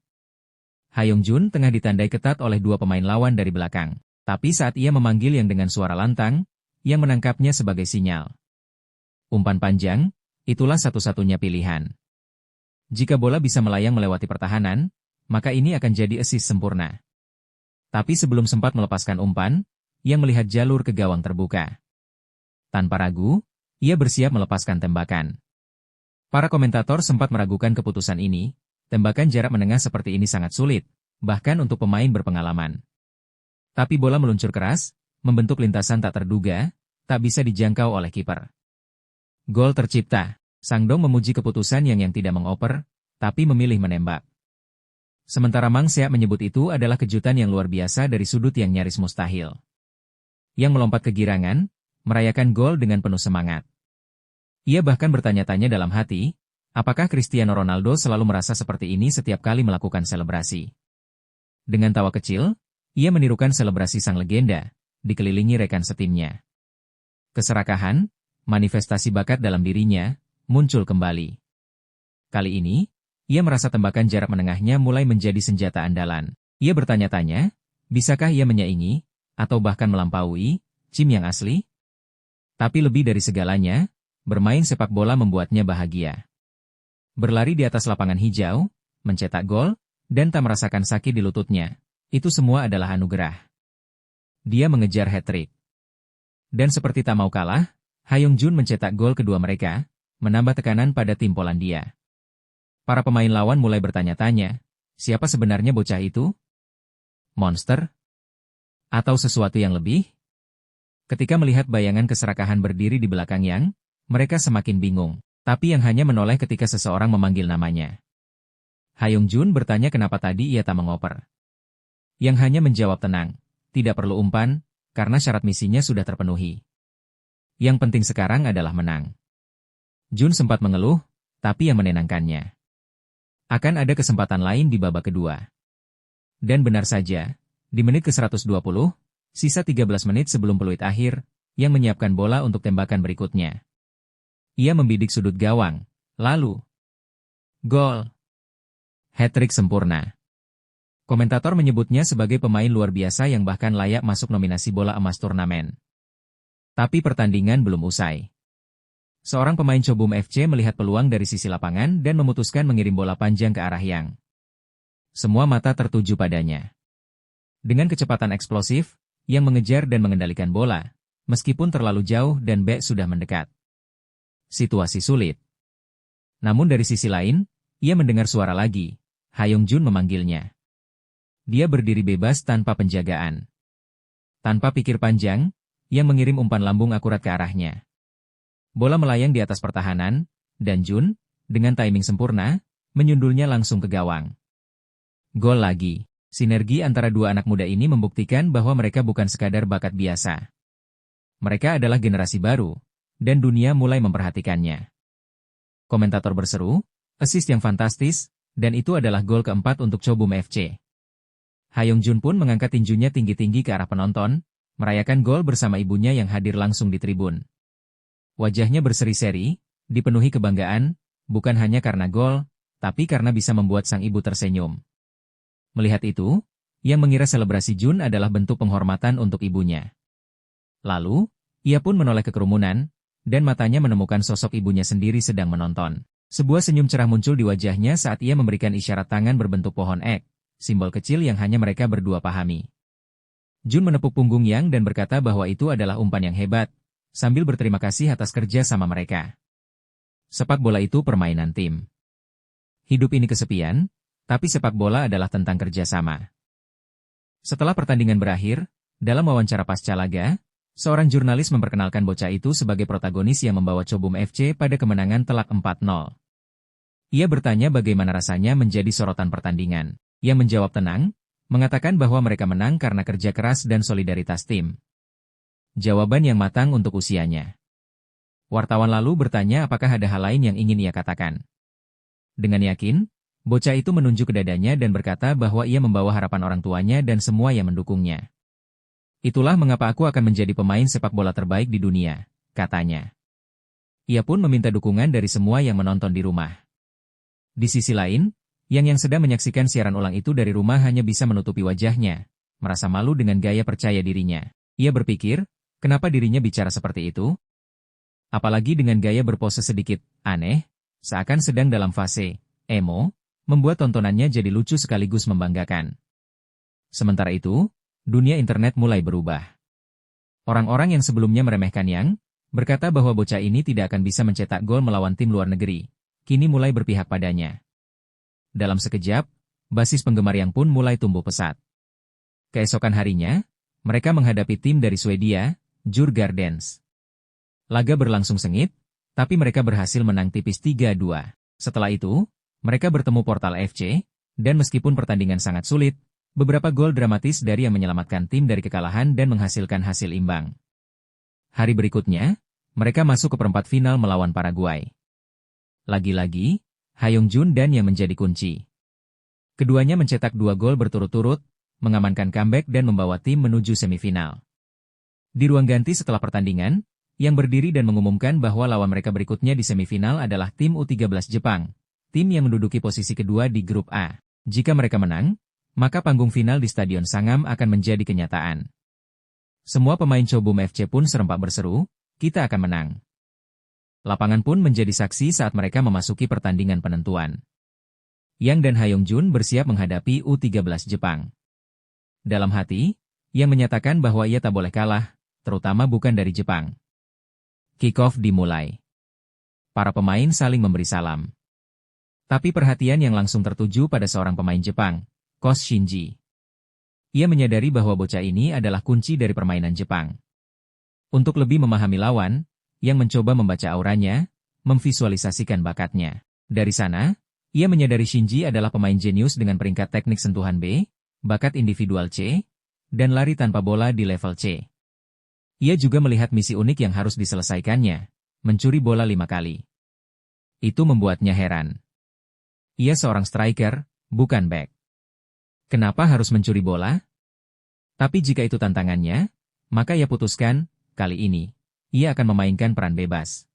Hayong Jun tengah ditandai ketat oleh dua pemain lawan dari belakang. Tapi saat ia memanggil yang dengan suara lantang, yang menangkapnya sebagai sinyal. Umpan panjang, itulah satu-satunya pilihan. Jika bola bisa melayang melewati pertahanan, maka ini akan jadi assist sempurna. Tapi sebelum sempat melepaskan umpan, yang melihat jalur ke gawang terbuka. Tanpa ragu, ia bersiap melepaskan tembakan. Para komentator sempat meragukan keputusan ini, tembakan jarak menengah seperti ini sangat sulit, bahkan untuk pemain berpengalaman. Tapi bola meluncur keras, membentuk lintasan tak terduga, tak bisa dijangkau oleh kiper. Gol tercipta. Sang Dong memuji keputusan yang tidak mengoper, tapi memilih menembak. Sementara Mang Seak menyebut itu adalah kejutan yang luar biasa dari sudut yang nyaris mustahil. Yang melompat kegirangan, merayakan gol dengan penuh semangat. Ia bahkan bertanya-tanya dalam hati, apakah Cristiano Ronaldo selalu merasa seperti ini setiap kali melakukan selebrasi? Dengan tawa kecil, ia menirukan selebrasi sang legenda, dikelilingi rekan setimnya. Keserakahan, manifestasi bakat dalam dirinya, muncul kembali. Kali ini, ia merasa tembakan jarak menengahnya mulai menjadi senjata andalan. Ia bertanya-tanya, bisakah ia menyaingi, atau bahkan melampaui, Chim yang asli? Tapi lebih dari segalanya, bermain sepak bola membuatnya bahagia. Berlari di atas lapangan hijau, mencetak gol, dan tak merasakan sakit di lututnya. Itu semua adalah anugerah. Dia mengejar hat-trick. Dan seperti tak mau kalah, Hayong Jun mencetak gol kedua mereka, menambah tekanan pada tim Polandia. Para pemain lawan mulai bertanya-tanya, siapa sebenarnya bocah itu? Monster? Atau sesuatu yang lebih? Ketika melihat bayangan keserakahan berdiri di belakang Yang, mereka semakin bingung, tapi Yang hanya menoleh ketika seseorang memanggil namanya. Hayong Jun bertanya kenapa tadi ia tak mengoper. Yang hanya menjawab tenang, tidak perlu umpan, karena syarat misinya sudah terpenuhi. Yang penting sekarang adalah menang. Jun sempat mengeluh, tapi yang menenangkannya. Akan ada kesempatan lain di babak kedua. Dan benar saja, di menit ke-120, sisa 13 menit sebelum peluit akhir, yang menyiapkan bola untuk tembakan berikutnya. Ia membidik sudut gawang, lalu gol. Hat-trick sempurna. Komentator menyebutnya sebagai pemain luar biasa yang bahkan layak masuk nominasi bola emas turnamen. Tapi pertandingan belum usai. Seorang pemain Chobum FC melihat peluang dari sisi lapangan dan memutuskan mengirim bola panjang ke arah Yang. Semua mata tertuju padanya. Dengan kecepatan eksplosif, Yang mengejar dan mengendalikan bola, meskipun terlalu jauh dan bek sudah mendekat. Situasi sulit. Namun dari sisi lain, ia mendengar suara lagi. Hayong Jun memanggilnya. Dia berdiri bebas tanpa penjagaan. Tanpa pikir panjang, Yang mengirim umpan lambung akurat ke arahnya. Bola melayang di atas pertahanan, dan Jun, dengan timing sempurna, menyundulnya langsung ke gawang. Gol lagi. Sinergi antara dua anak muda ini membuktikan bahwa mereka bukan sekadar bakat biasa. Mereka adalah generasi baru, dan dunia mulai memperhatikannya. Komentator berseru, assist yang fantastis, dan itu adalah gol keempat untuk Chobum FC. Hayong Jun pun mengangkat tinjunya tinggi-tinggi ke arah penonton, merayakan gol bersama ibunya yang hadir langsung di tribun. Wajahnya berseri-seri, dipenuhi kebanggaan, bukan hanya karena gol, tapi karena bisa membuat sang ibu tersenyum. Melihat itu, Yang mengira selebrasi Jun adalah bentuk penghormatan untuk ibunya. Lalu, ia pun menoleh ke kerumunan, dan matanya menemukan sosok ibunya sendiri sedang menonton. Sebuah senyum cerah muncul di wajahnya saat ia memberikan isyarat tangan berbentuk pohon ek, simbol kecil yang hanya mereka berdua pahami. Jun menepuk punggung Yang dan berkata bahwa itu adalah umpan yang hebat, sambil berterima kasih atas kerja sama mereka. Sepak bola itu permainan tim. Hidup ini kesepian, tapi sepak bola adalah tentang kerjasama. Setelah pertandingan berakhir, dalam wawancara pasca laga, seorang jurnalis memperkenalkan bocah itu sebagai protagonis yang membawa Chobum FC pada kemenangan telak 4-0. Ia bertanya bagaimana rasanya menjadi sorotan pertandingan. Ia menjawab tenang, mengatakan bahwa mereka menang karena kerja keras dan solidaritas tim. Jawaban yang matang untuk usianya. Wartawan lalu bertanya apakah ada hal lain yang ingin ia katakan. Dengan yakin, bocah itu menunjuk ke dadanya dan berkata bahwa ia membawa harapan orang tuanya dan semua yang mendukungnya. Itulah mengapa aku akan menjadi pemain sepak bola terbaik di dunia, katanya. Ia pun meminta dukungan dari semua yang menonton di rumah. Di sisi lain, yang sedang menyaksikan siaran ulang itu dari rumah hanya bisa menutupi wajahnya, merasa malu dengan gaya percaya dirinya. Ia berpikir, kenapa dirinya bicara seperti itu? Apalagi dengan gaya berpose sedikit aneh, seakan sedang dalam fase emo, membuat tontonannya jadi lucu sekaligus membanggakan. Sementara itu, dunia internet mulai berubah. Orang-orang yang sebelumnya meremehkan Yang, berkata bahwa bocah ini tidak akan bisa mencetak gol melawan tim luar negeri, kini mulai berpihak padanya. Dalam sekejap, basis penggemar Yang pun mulai tumbuh pesat. Keesokan harinya, mereka menghadapi tim dari Swedia, Djurgårdens. Laga berlangsung sengit, tapi mereka berhasil menang tipis 3-2. Setelah itu, mereka bertemu Portal FC, dan meskipun pertandingan sangat sulit, beberapa gol dramatis dari yang menyelamatkan tim dari kekalahan dan menghasilkan hasil imbang. Hari berikutnya, mereka masuk ke perempat final melawan Paraguay. Lagi-lagi, Hayoung Jun dan yang menjadi kunci. Keduanya mencetak 2 gol berturut-turut, mengamankan comeback dan membawa tim menuju semifinal. Di ruang ganti setelah pertandingan, Yang berdiri dan mengumumkan bahwa lawan mereka berikutnya di semifinal adalah tim U13 Jepang, tim yang menduduki posisi kedua di grup A. Jika mereka menang, maka panggung final di Stadion Sangam akan menjadi kenyataan. Semua pemain Chobum FC pun serempak berseru, kita akan menang. Lapangan pun menjadi saksi saat mereka memasuki pertandingan penentuan. Yang dan Hayoung Jun bersiap menghadapi U13 Jepang. Dalam hati, Yang menyatakan bahwa ia tak boleh kalah, terutama bukan dari Jepang. Kick-off dimulai. Para pemain saling memberi salam. Tapi perhatian yang langsung tertuju pada seorang pemain Jepang, Coach Shinji. Ia menyadari bahwa bocah ini adalah kunci dari permainan Jepang. Untuk lebih memahami lawan, Yang mencoba membaca auranya, memvisualisasikan bakatnya. Dari sana, ia menyadari Shinji adalah pemain jenius dengan peringkat teknik sentuhan B, bakat individual C, dan lari tanpa bola di level C. Ia juga melihat misi unik yang harus diselesaikannya, mencuri bola 5 kali. Itu membuatnya heran. Ia seorang striker, bukan back. Kenapa harus mencuri bola? Tapi jika itu tantangannya, maka ia putuskan, kali ini, ia akan memainkan peran bebas.